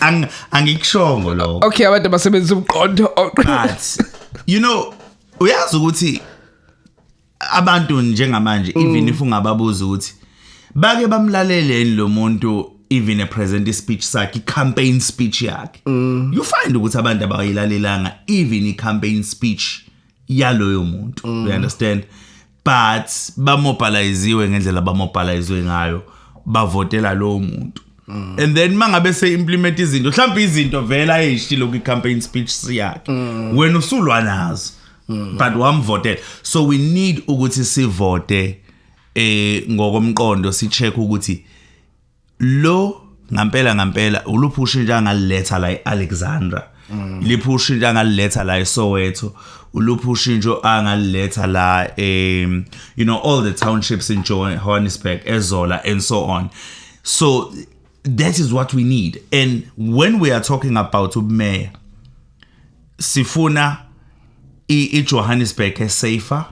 angikushongo lo. Okay, abantu basebenzisa umqondo. But you know uyazi ukuthi abantu njengamanje even if ungababuza ukuthi bake bamlaleleni lo muntu even a present speech sakhe campaign speech yakhe you find ukuthi abantu abayilalelanga even I campaign speech yaloyo muntu you understand but bamobiliziwe ngendlela bamobilizwe ngayo bavotela lo muntu and then mangabe se implement izinto mhlawumbe izinto vela ayishilo ku campaign speech yakhe wena usulwa nazo but wamvotela so we need ukuthi sivote ngokomqondo si check ukuthi lo ngampela uluphi ushintsho angaliletha la eAlexandra liphi ushintsho angaliletha la eSoweto uluphi ushintsho angaliletha la all the townships in Johannesburg, Ezola and so on. So that is what we need. And when we are talking about mayor, sifuna Johannesburg is safer.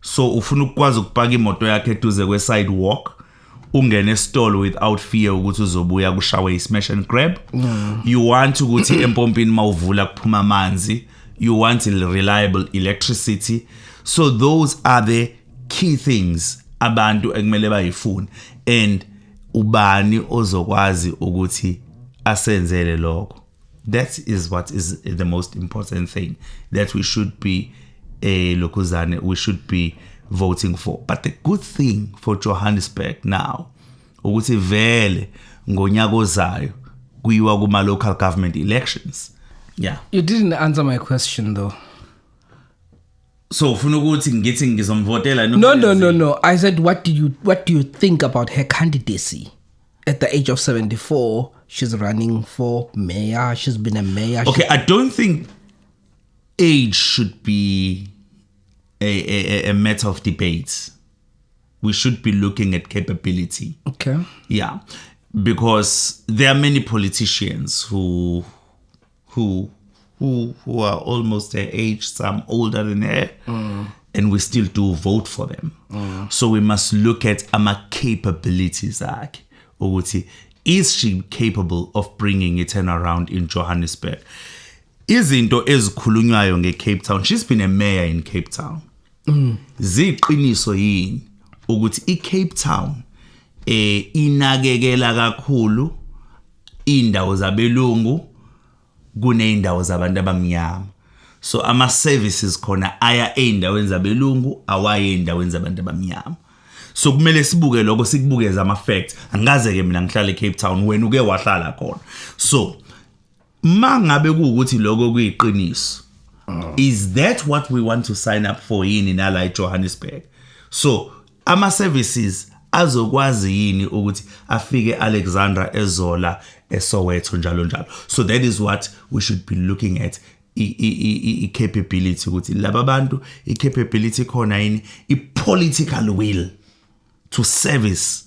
So ufuna ukwazi ukupaka imoto yakhe eduze kwe sidewalk ungene estolo without fear ukuthi uzobuya kushawe smash and grab. You want ukuthi empompini mawuvula kuphuma amanzi. You want reliable electricity. So those are the key things abantu ekumele bayifune. And ubani ozokwazi ukuthi asenzele lokho. That is what is the most important thing that we should be we should be voting for. But the good thing for Johannesburg now ukuthi vele ngonyaka ozayo kuyiwa kuma local government elections. Yeah. You didn't answer my question though. So ufuna ukuthi ngithi ngizomvotela No. I said what do you think about her candidacy? At the age of 74, she's running for mayor. She's been a mayor. Okay, I don't think age should be a matter of debate. We should be looking at capability. Okay. Yeah, because there are many politicians who are almost their age, some older than her, and we still do vote for them. So we must look at ama capabilities. Is she capable of bringing it around in Johannesburg? Izinto ezikhulunywayo ngeCape Town. She's been a mayor in Cape Town. Ziqiniso yini ukuthi iCape Town inakekela kakhulu indawo zabelungu kuneyindawo zabantu abamnyama. So ama services khona aya eindaweni zabelungu awaye eindaweni zabantu abamnyama. So kumele sibuke lokho sikubukeza ama facts. Angaze ke mina ngihlala eCape Town wena uke wahlala khona. So mangabe kuukuthi lokho kuyiqiniso, is that what we want to sign up for yini nala eJohannesburg? So ama services azokwazi yini ukuthi afike Alexandra, Ezola, eSoweto njalo njalo. So that is what we should be looking at. Capability ukuthi laba bantu capability khona yini, political will to service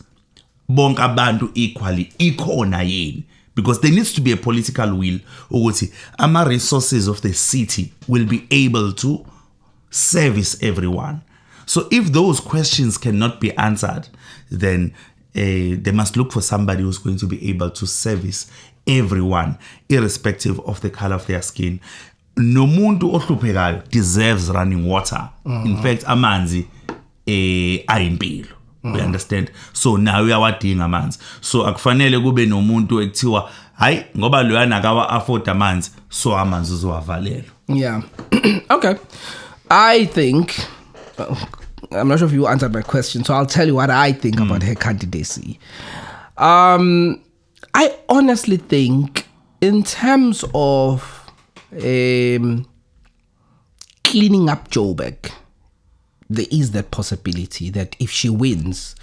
bonke abantu equally ikhona yini, because there needs to be a political will ukuthi ama resources of the city will be able to service everyone. So if those questions cannot be answered, then they must look for somebody who's going to be able to service everyone irrespective of the color of their skin. No muntu ohluphekayo deserves running water. In fact, amanzi ayimpilo. We understand. So now we are wadinga amanzi. So akufanele kube nomuntu ekuthiwa hayi ngoba loyana akawa afford amanzi so amanzi uzowavalelwa. Yeah. Okay. I think I'm not sure if you answered my question, so I'll tell you what I think about her candidacy. I honestly think in terms of cleaning up Joburg, there is that possibility that if she wins,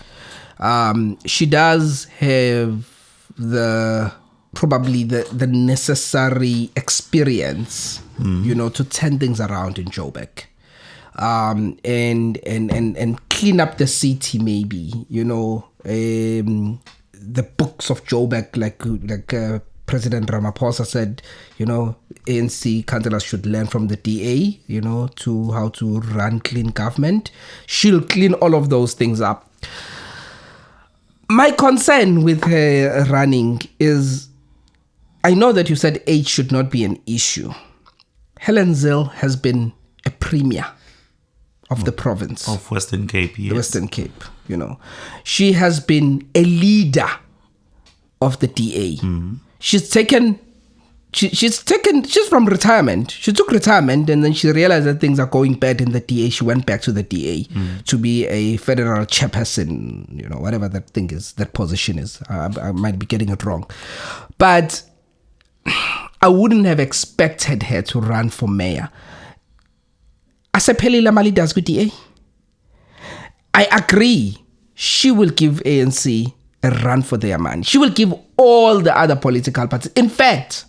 she does have probably the necessary experience, to turn things around in Joburg, and clean up the city, maybe, the books of Joburg, like President Ramaphosa said, ANC councillors should learn from the DA, to how to run clean government. She'll clean all of those things up. My concern with her running is, I know that you said age should not be an issue. Helen Zille has been a premier of the province. Of Western Cape, yes. The Western Cape, She has been a leader of the DA. She's from retirement. She took retirement and then she realized that things are going bad in the DA. She went back to the DA to be a federal chairperson, whatever that thing is, that position is. I might be getting it wrong. But I wouldn't have expected her to run for mayor. Asephelile ama leaders ku DA. I agree she will give ANC a run for their money. She will give all the other political parties. In fact,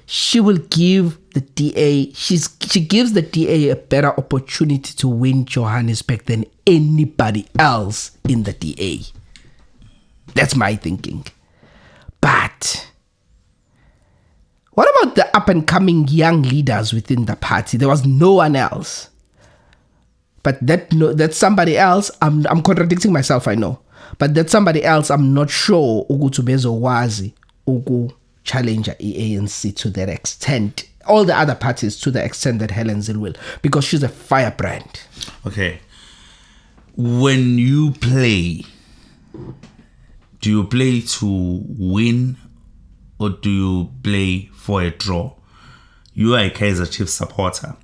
she will give the DA, she gives the DA a better opportunity to win Johannesburg than anybody else in the DA. That's my thinking. But what about the up-and-coming young leaders within the party? There was no one else. But that's somebody else. I'm contradicting myself, I know. But that's somebody else. I'm not sure ukuthi bezokwazi challenge ANC to that extent. All the other parties to the extent that Helen Zille will, because she's a firebrand. Okay. When you play, do you play to win or do you play for a draw? You are a Kaizer Chiefs supporter.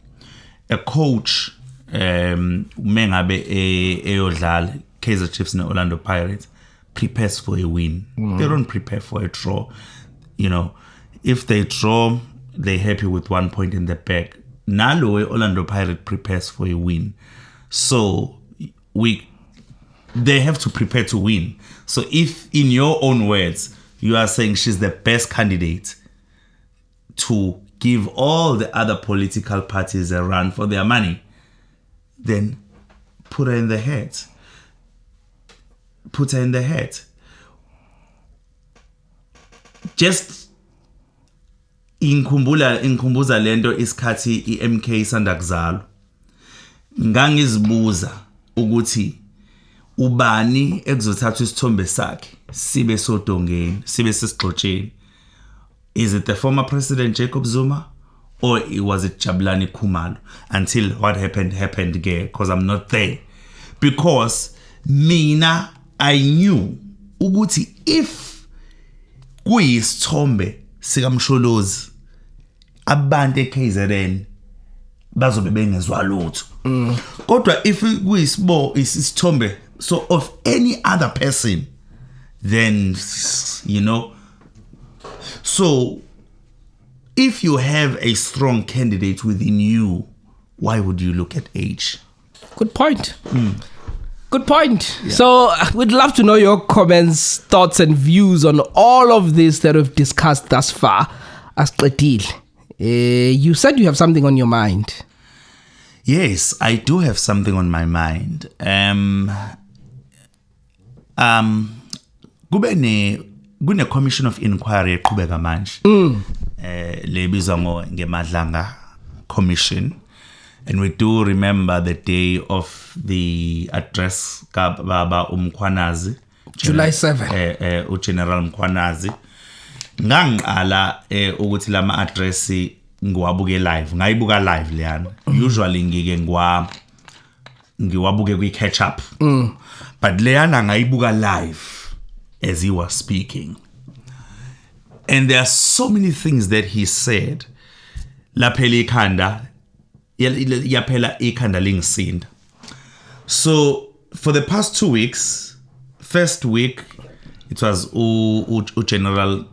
A coach, mengabe eyodlala Kaizer Chiefs and Orlando Pirates, prepares for a win. They don't prepare for a draw. You know, if they draw, they're happy with 1 point in the bag. Nalo Orlando Pirates prepares for a win. So they have to prepare to win. So if in your own words, you are saying she's the best candidate to give all the other political parties a run for their money, then put her in the head. Put her in the head. Just inkumbuza lento isikhathi iMK isanda kuzalwa. Ngangizibuza ukuthi ubani ekuzothatha isithombe sakhe sibe sodongeni, sibe sesigxotsheni. Is it the former president Jacob Zuma or was it Jabulani Khumalo? Until what happened again, because I'm not there. Because mina I knew ukuthi if kuyisithombe sikaMsholozi abantu eKZN bazobe bengezwa lutho. Kodwa if isithombe so of any other person, then you know. So if you have a strong candidate within you, why would you look at age? Good point. Good point. Yeah. So we'd love to know your comments, thoughts and views on all of this that we've discussed thus far. Asqedile, you said you have something on your mind. Yes, I do have something on my mind. Kune commission of inquiry eqhubeka manje. Lebizwa ngeMadlanga Commission. And we do remember the day of the address Baba Mkhwanazi, July 7. General Mkhwanazi. Ngangiqala ukuthi lama address ngiwabuke live. Ngayibuka live leyana. Usually ngike ngiwabuke kwi catch up. But leyana ngayibuka live as he was speaking. And there are so many things that he said. Laphela ikhanda yaphela ikhanda lingisinda. So for the past 2 weeks, first week it was General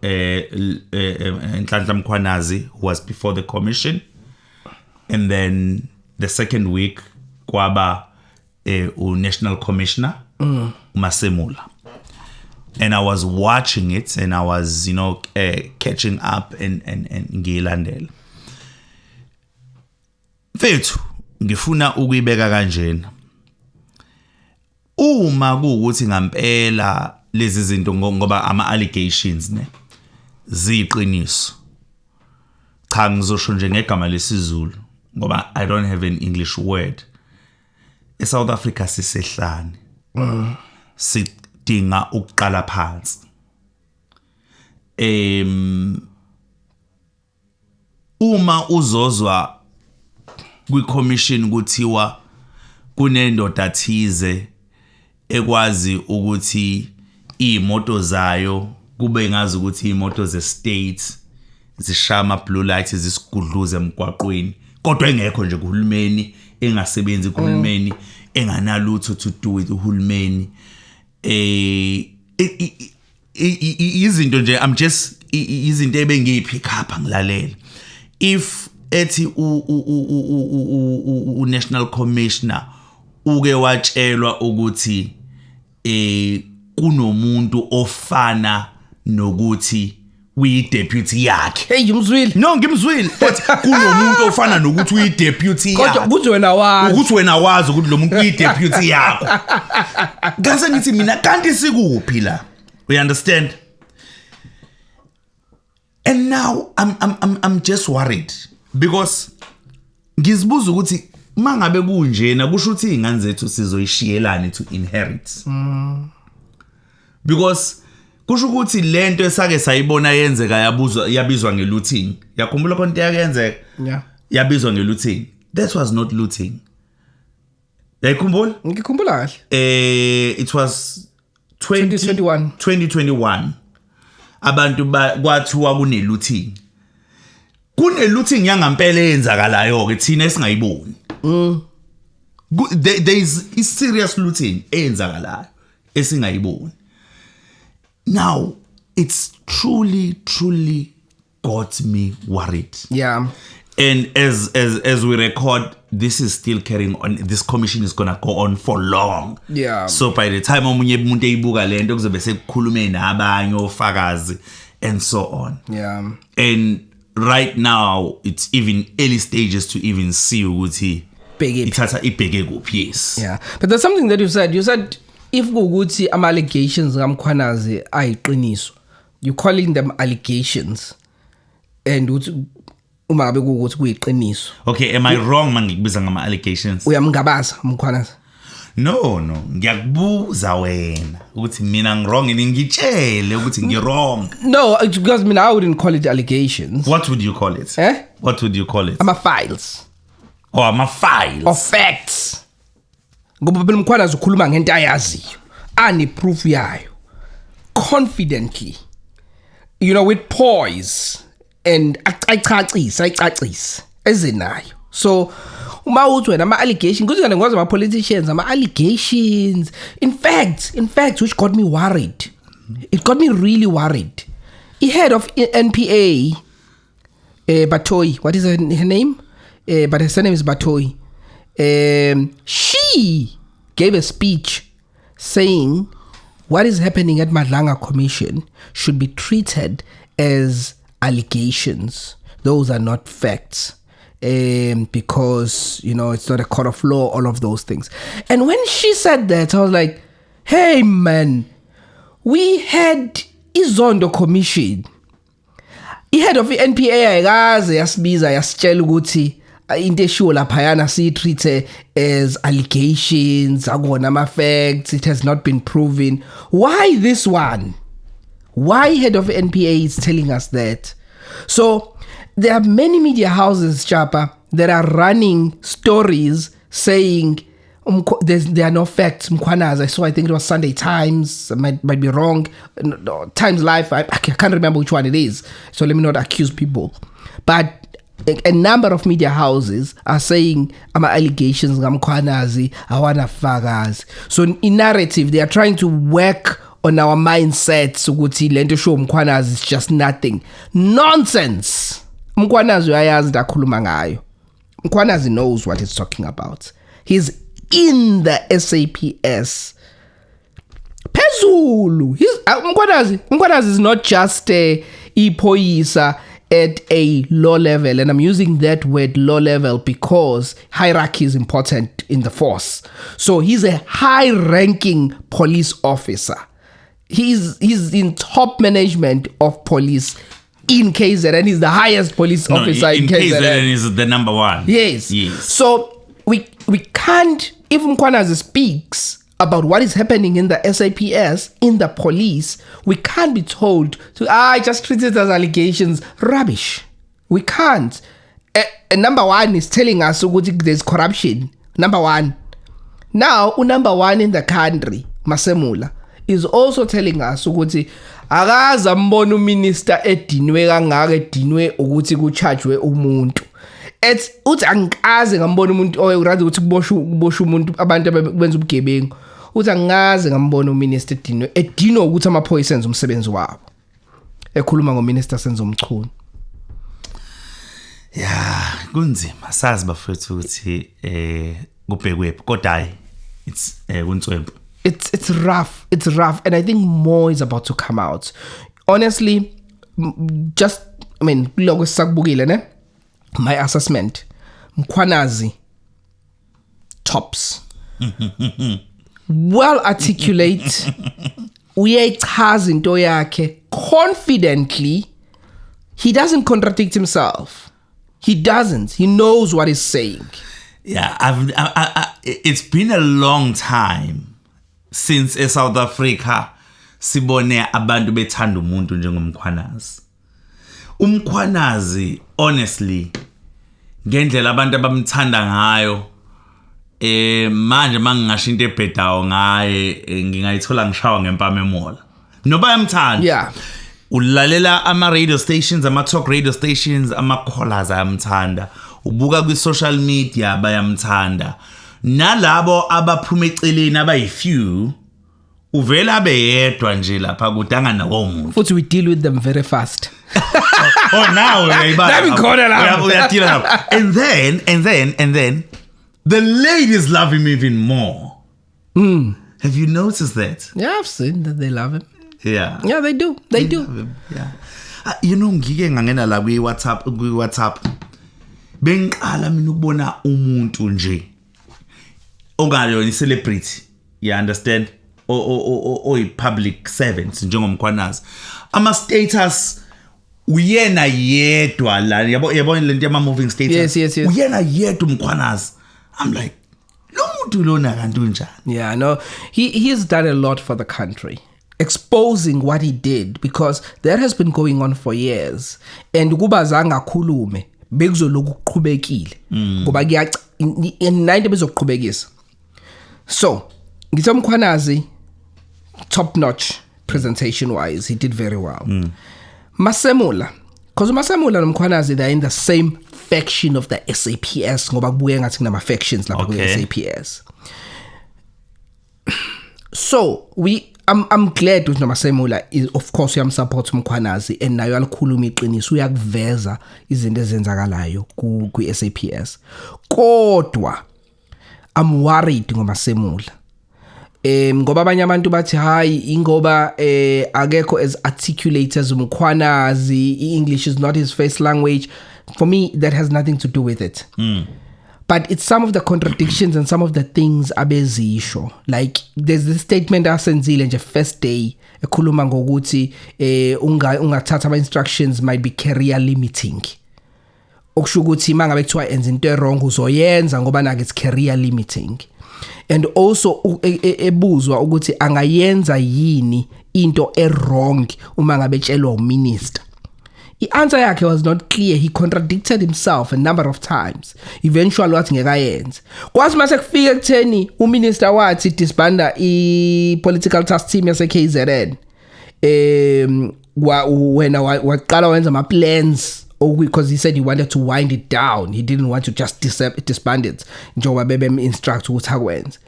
Nhlanhla Mkhwanazi who was before the commission, and then the second week kwaba National Commissioner Masemula. And I was watching it and I was, catching up and ngilandela. Mfethu ngifuna ukuyibeka kanjena. Uma kuukuthi ngampela lezi zinto ngoba ama allegations ziqiniso. Cha ngizosho nje ngegama lesizulu ngoba I don't have an English word. eSouth Africa sisehlane. Sidinga ukuqala phansi. Uma uzozwa kwi-commission kuthiwa kunendoda thize ekwazi ukuthi imoto zayo kube ngazi ukuthi imoto ze-state zishama blue lights zisigudluze emgwaqweni kodwa engekho nje kuhulumeni engasebenzi kuhulumeni enganalutho to do with uhulumeni izinto nje I'm just izinto ebengiyipick up ngilalela if ethi u National Commissioner uke watshelwa ukuthi kunomuntu ofana nokuthi uyi-deputy yakhe. Hey umzwili. No ngimzwile but kunomuntu ofana nokuthi uyi-deputy yakhe. Kodwa kuthi wena wazi. Ukuthi wena wazi ukuthi lo muntu uyi-deputy yakho. Ngase ngithi mina kanti sikuphi la? We understand? And now I'm just worried because ngizibuza ukuthi mangabe kunjena kusho ukuthi ingane zethu sizoyishiyelana to inherit. Because kusho ukuthi lento esake sayibona yenzeka yabizwa ngelooting. Yakhumbula konke yakenzeka? Yeah. Yabizwa ngelooting. That was not looting. Yakhumbula? Ngikhumbula kahle. It was 2021. Abantu kwathiwa kune-looting. Kune-looting yangampela eyenzakalayo ke thina esingayiboni. There is serious looting eyenzakalayo esingayiboni. Now it's truly got me worried. Yeah. And as we record, this is still carrying on. This commission is gonna go on for long. Yeah. So by the time omunye umuntu eyibuka lento kuzobe sekukhulume nabanye ofakazi and so on. Yeah. And right now it's even early stages to even see ukuthi ithatha ibheke kuphi. Yes. Yeah. But there's something that you said. You said if ukuthi ama allegations ngamkhwanazi ayiqiniso, you calling them allegations and uma ngabe ukuthi kuyiqiniso. Okay, am I wrong mangikubiza ngama allegations? Uyamngabaza umkhwanazi. No, ngiyakubuza wena ukuthi mina ngwrong ngitshele ukuthi ngirong. No, because I wouldn't call it allegations. What would you call it? What would you call it? Ama files. Oh, ama files. Of facts. Ngoba phela umkhwanazi ukhuluma ngento ayaziyo. Ani proof yayo. Confidently. You know, with poise and ayicacisa ezenayo. So uma uthi wena ama allegations kuthi ngane ngoza ama politicians ama allegations in fact which got me worried. It got me really worried. The head of NPA Batoyi, what is her name? But her surname is Batoyi. She gave a speech saying what is happening at Madlanga Commission should be treated as allegations. Those are not facts. Because, you know, it's not a court of law, all of those things. And when she said that, I was like, hey, man, we had Izondo Commission. The head of the NPA ayikaze yasibiza yasitshela ukuthi into eshiwo laphayana siyitreat as allegations, akona ama facts, it has not been proven. Why this one? Why head of NPA is telling us that? So there are many media houses, Chapa, that are running stories saying there are no facts. Mkhwanazi, so I think it was Sunday Times, might be wrong. No, Times Live, I can't remember which one it is. So let me not accuse people. But a number of media houses are saying ama allegations ngamkhwanazi awana fakazi. So in narrative, they are trying to work on our mindsets ukuthi lento show mkhwanazi is just nothing. Nonsense. Mkhwanazi uyayazi ndakhuluma ngayo. Mkhwanazi knows what he's talking about. He's in the SAPS. Phezulu. Mkhwanazi is not just iphoyisa at a low level, and I'm using that word low level because hierarchy is important in the force. So he's a high-ranking police officer. He's in top management of police in KZN. He's the highest police officer in KZN. KZN is the number one. Yes. So we can't, if Mkhwanazi speaks about what is happening in the SAPS, in the police, we can't be told to, just treat it as allegations. Rubbish. We can't. Number one is telling us there's corruption. Number one. Now, number one in the country, Masemula, is also telling us ukuthi akaza mbona uminister edinwe kangaka edinwe ukuthi kuchargewe umuntu. Uthi angikaze ngambona umuntu oyurazi ukuthi kuboshwa umuntu abantu abenza ubugebengu. Uthi angikaze ngambona uminister edinwe ukuthi amaphoyisa enza umsebenzi wabo. Ekhuluma ngominister senza umchunu. Yeah, kunzima sazi bafethu ukuthi kubhekwephi kodwa hayi It's Unswempu. It's rough. It's rough, and I think more is about to come out. Honestly, logo sakubukile ne. My assessment, Mkhwanazi tops. Well articulate. Uyayichaza into yakhe confidently. He doesn't contradict himself. He doesn't. He knows what he's saying. Yeah, it's been a long time since South Africa sibone abantu bethanda umuntu njengomkhwanazi. Umkhwanazi, honestly, ngendlela abantu abamthanda ngayo, manje mangingasho into ebhedayo ngaye, ngingayithola ngishawa ngempama emola. Noba yamthanda. Yeah. Ulalela ama-radio stations, ama-talk radio stations, ama-callers ayamthanda. Ubuka kwi-social media bayamthanda. Nalabo abaphuma eceleni abayi-few, uvela beyedwa nje lapha kudangana komuntu. Futhi we deal with them very fast. Now and then the ladies love him even more. Have you noticed that? Yeah, I've seen that they love him. Yeah. Yeah, they do. They do. Him. Yeah. You know, ngike ngangena la kwi-WhatsApp. Bengiqala mina ukubona umuntu nje. Ongayo ni celebrity. You understand? O public servants njengomkhwanazi. Ama status uyena yedwa la yabona lento yama moving status. Yes. Uyena yedwa umkhwanazi. I'm like, lo muntu lona kanti unjani? Yeah, no. He's done a lot for the country. Exposing what he did, because that has been going on for years, and kuba zanga khulume bekuzoloku kuqhubekile ngoba in90 bezoqhubekisa. So ngithi Mkhwanazi top notch presentation wise, he did very well. Masemula, because Masemula and Mkhwanazi, they're in the same faction of the SAPS ngoba kubuye ngathi kunama factions lapha ku SAPS. So I'm glad with Masemula is, of course, support Mkhwanazi, and nayo alikhuluma iqiniso uyakuveza izinto ezenzakalayo ku SAPS. Kodwa I'm worried ngoMasemula. Ngoba abanye abantu bathi hayi ingoba akekho as articulate as Mkhwanazi, English is not his first language. For me, that has nothing to do with it. But it's some of the contradictions and some of the things abezisho. Like there's this statement asenzile nje first day ekhuluma ngokuthi ungathatha ama instructions might be career limiting. Okusho ukuthi mangabe kuthiwa enza into wrong uzoyenza ngoba nake it's career limiting. And also ebuzwa ukuthi angayenza yini into wrong uma ngabe tshelwa uminister. The answer yakhe was not clear. He contradicted himself a number of times. Eventually wathi ngekayenza. Kwathi mase kufika ekutheni uminister wathi disbanda political task team yase KZN. Wena waqala wenza ama plans because he said he wanted to wind it down. He didn't want to just disband it. Njoba bebe instruct ukuthi akwenze.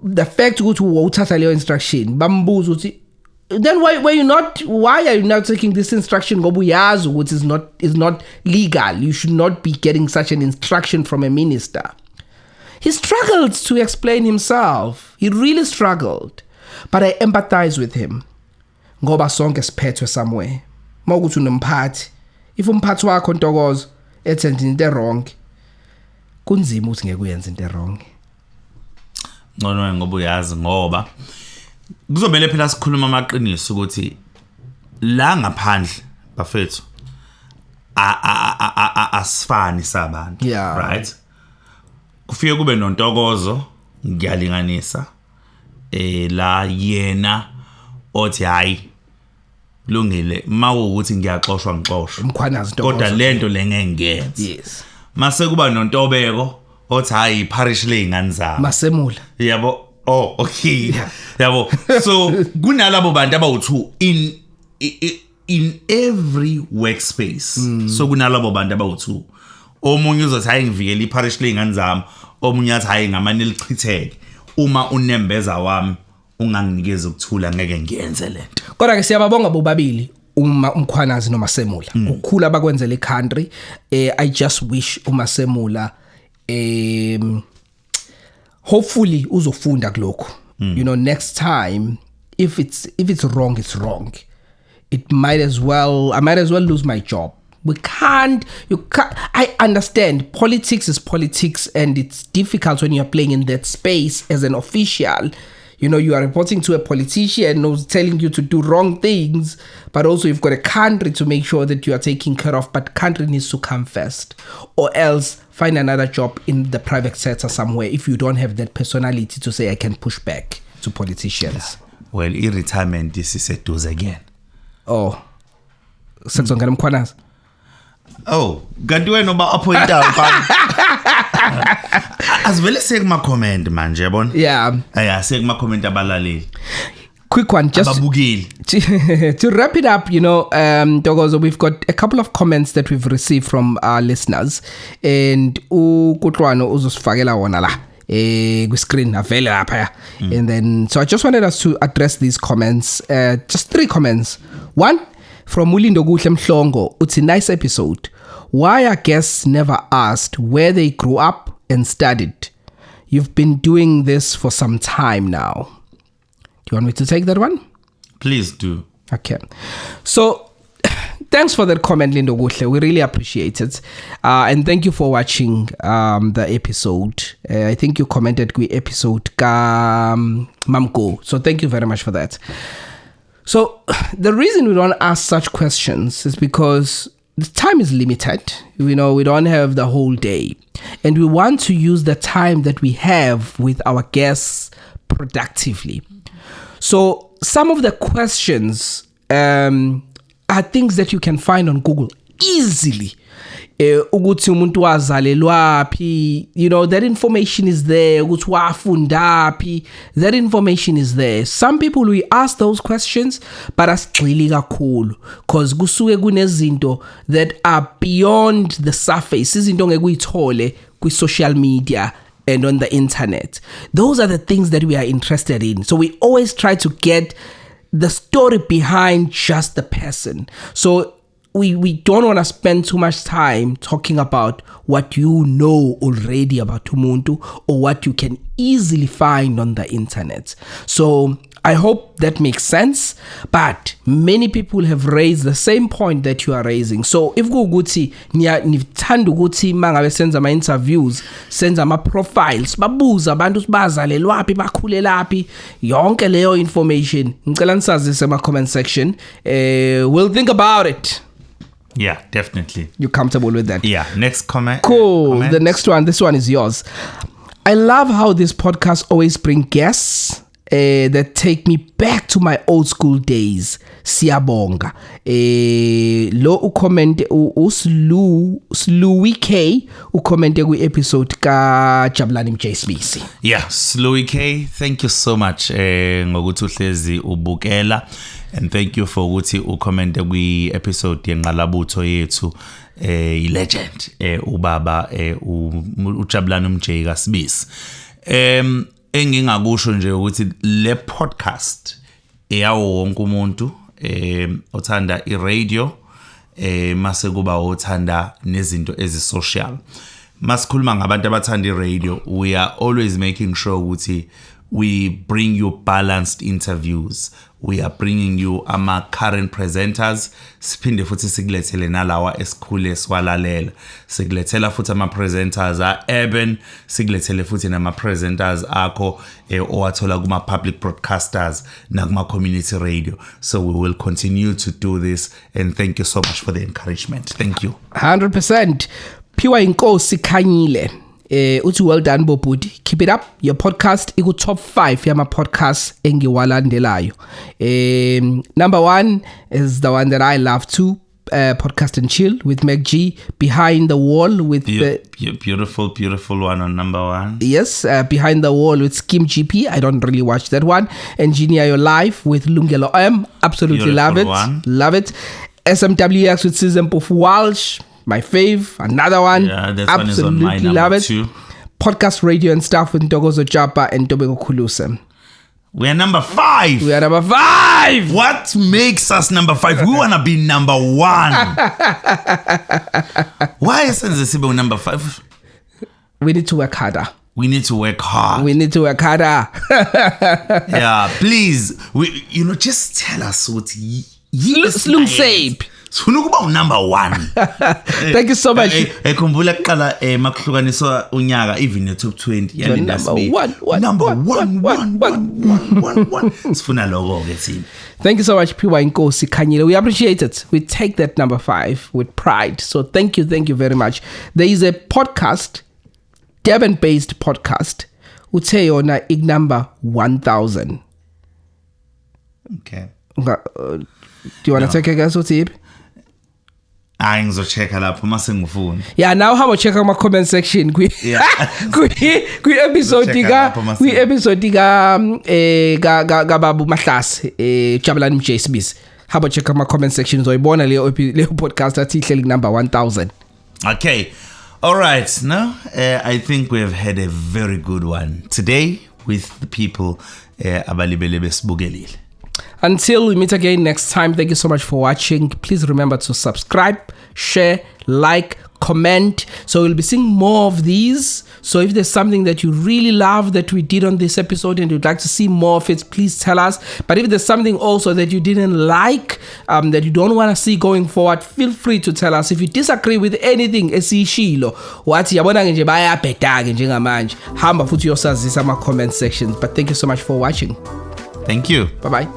The fact ukuthi uthatha leyo instruction bambuza ukuthi then why are you not taking this instruction ngoba uyazi ukuthi is not legal. You should not be getting such an instruction from a minister. He struggled to explain himself. He really struggled. But I empathize with him. Ngoba sonke siphethwe somewhere. Mawukuthi unomphathi, if umphathi wakho Ntokozo ethenza into wrong, kunzima ukuthi ngeke uyenze into wrong. Ngoba ngoba uyazi ngoba kuzomela phela sikhuluma amaqiniso ukuthi la ngaphandle bafethu asifani sabantu. Yeah. Right? Kufike kube noNtokozo ngiyalinganisa la yena othi hayi lungile mawukuthi ngiyaxoshwa ngixoshwa Mkhwanazi Ntokozo kodwa lento lengengenza. Yes. Mase kuba noNtobeko othi hayi parish le ingane zami Masemula. Yabo. Oh, okay. Yabo. So kunalabo bantu abawu2 in every workspace. So kunalabo bantu abawu2. Omunye uzothi hayi ngivikela iparish le ingane zami, omunye athi hayi ngamani lichitheke. Uma unembeza wami unganginikeza ukuthula ngeke ngiyenze lento. Kodwa ke siyababonga bobabili uMkhwanazi noMasemula. Ukukhula abakwenzela iCountry. I just wish uMasemula hopefully uzofunda kulokho. You know, next time if it's wrong, it's wrong. I might as well lose my job. I understand politics is politics, and it's difficult when you're playing in that space as an official. You know, you are reporting to a politician who's telling you to do wrong things, but also you've got a country to make sure that you are taking care of, but country needs to come first, or else find another job in the private sector somewhere if you don't have that personality to say I can push back to politicians. Well, retirement this is seduze again. Oh, sekuzongena mkhwanazi. Oh, kanti wena uba appointa asivele sekuma comment manje yabona? Yeah, sekuma comment abalaleli. Quick one, just to wrap it up, you know, Dogozo, we've got a couple of comments that we've received from our listeners, and uKutlwano uzosifakela wona la screen avele lapha. And then so I just wanted us to address these comments, just 3 comments. One from Mulindo Guhle Mhlongo, it's a nice episode. Why our guests never asked where they grew up and studied. You've been doing this for some time now. Do you want me to take that one? Please do. Okay. So thanks for that comment, Lindo Guhle. We really appreciate it. And thank you for watching the episode. I think you commented with episode Mamko. So thank you very much for that. So the reason we don't ask such questions is because the time is limited. You know, we don't have the whole day. And we want to use the time that we have with our guests productively. So some of the questions are things that you can find on Google easily. Ukuthi umuntu wazalelwapi, you know, that information is there. Ukuthi wafundapi, that information is there. Some people we ask those questions, but asigxili kakhulu because kusuke kunezinto that are beyond the surface. Izinto ngeke uyithole ku social media and on the internet. Those are the things that we are interested in. So we always try to get the story behind just the person. So we don't want to spend too much time talking about what you know already about umuntu or what you can easily find on the internet. So I hope that makes sense, but many people have raised the same point that you are raising. So if kuguthi nithanda ukuthi mangabe senza ama interviews, senza ama profiles, babuza abantu bazalelwapi bakhulelaphi, yonke leyo information ngicela nisazise ema comment section. We'll think about it. Yeah, definitely. You comfortable with that? Yeah. Next comment. Cool. The next one. This one is yours. I love how this podcast always bring guests that take me back to my old school days. Siyabonga. Lo ucommente Slewy K ucommente ku episode ka Jabulani MJSBC. Yeah, Slewy K, thank you so much ngokuthi uhlezi ubukela. And thank you for ukuthi ucommente kwi episode yenqalabutho yethu legend ubaba uJabulani MJ kaSibisi. Engingakusho nje ukuthi le podcast eyawo wonke umuntu othanda iradio mase kuba othanda nezinto ezisocial. Masikhuluma ngabantu abathanda iradio, we are always making sure ukuthi we bring you balanced interviews. We are bringing you current presenters. Siphinde futhi sikulethele nalawa esikhule swalalela. Sikulethela futhi presenters are urban. Sikulethele futhi nama presenters akho owathola kuma public broadcasters na kuma community radio. So we will continue to do this, and thank you so much for the encouragement. Thank you. 100%. Piwa inkosi Khanyile. Uthi well done Bobudi, keep it up. Your podcast iku top 5 yama podcast engiwalandelayo. Number 1 is the one that I love too, Podcast and Chill with Meg G. Behind the Wall with beautiful one on number 1. Yes, Behind the Wall with Skim GP. I don't really watch that one. Engineer Your Life with Lungelo M. Absolutely Beautiful love it. one. Love it. SMWX with Susan Puff Walsh. My fave, another one. Yeah, that absolutely one is on my love number it. 2. Podcast Radio and Stuff with Ntokozo Japa and Tobeko Khulusa. We are number 5. We are number 5. What makes us number 5? We want to be number 1. Why is it number 5? We need to work harder. We need to work hard. We need to work harder. Yeah, please. Just tell us what Slum Sape. Sifuna ukuba number 1. Thank you so much. Khumbula kuqala makuhlukaniswa unyaka even the top 20 yani Number one. Sifuna logo ke thina. Thank you so much, Piwa Inkosi Kanyile. We appreciate it. We take that number 5 with pride. So thank you very much. There is a podcast, Durban-based podcast, uthe yona number 1000. Okay. Do you want to take a guess what's it? Hayi ngizochecka lapho mase ngifuna. Yeah, now how about check out my comment section kwi episode ka babu Mahlasi Jabulani Mjsbis. How about check out my comment section uzoyibona leyo podcast athi ihleli number 1000. Okay. All right. Now, I think we have had a very good one today with the people abalibele besibukelile. Until we meet again next time, thank you so much for watching. Please remember to subscribe, share, like, comment. So we'll be seeing more of these. So if there's something that you really love that we did on this episode and you'd like to see more of it, please tell us. But if there's something also that you didn't like, that you don't want to see going forward, feel free to tell us. If you disagree with anything esishilo wathi yabona nje bayabheda ke njengamanje, hamba futhi yosazisa ama comment sections. But thank you so much for watching. Thank you. Bye bye.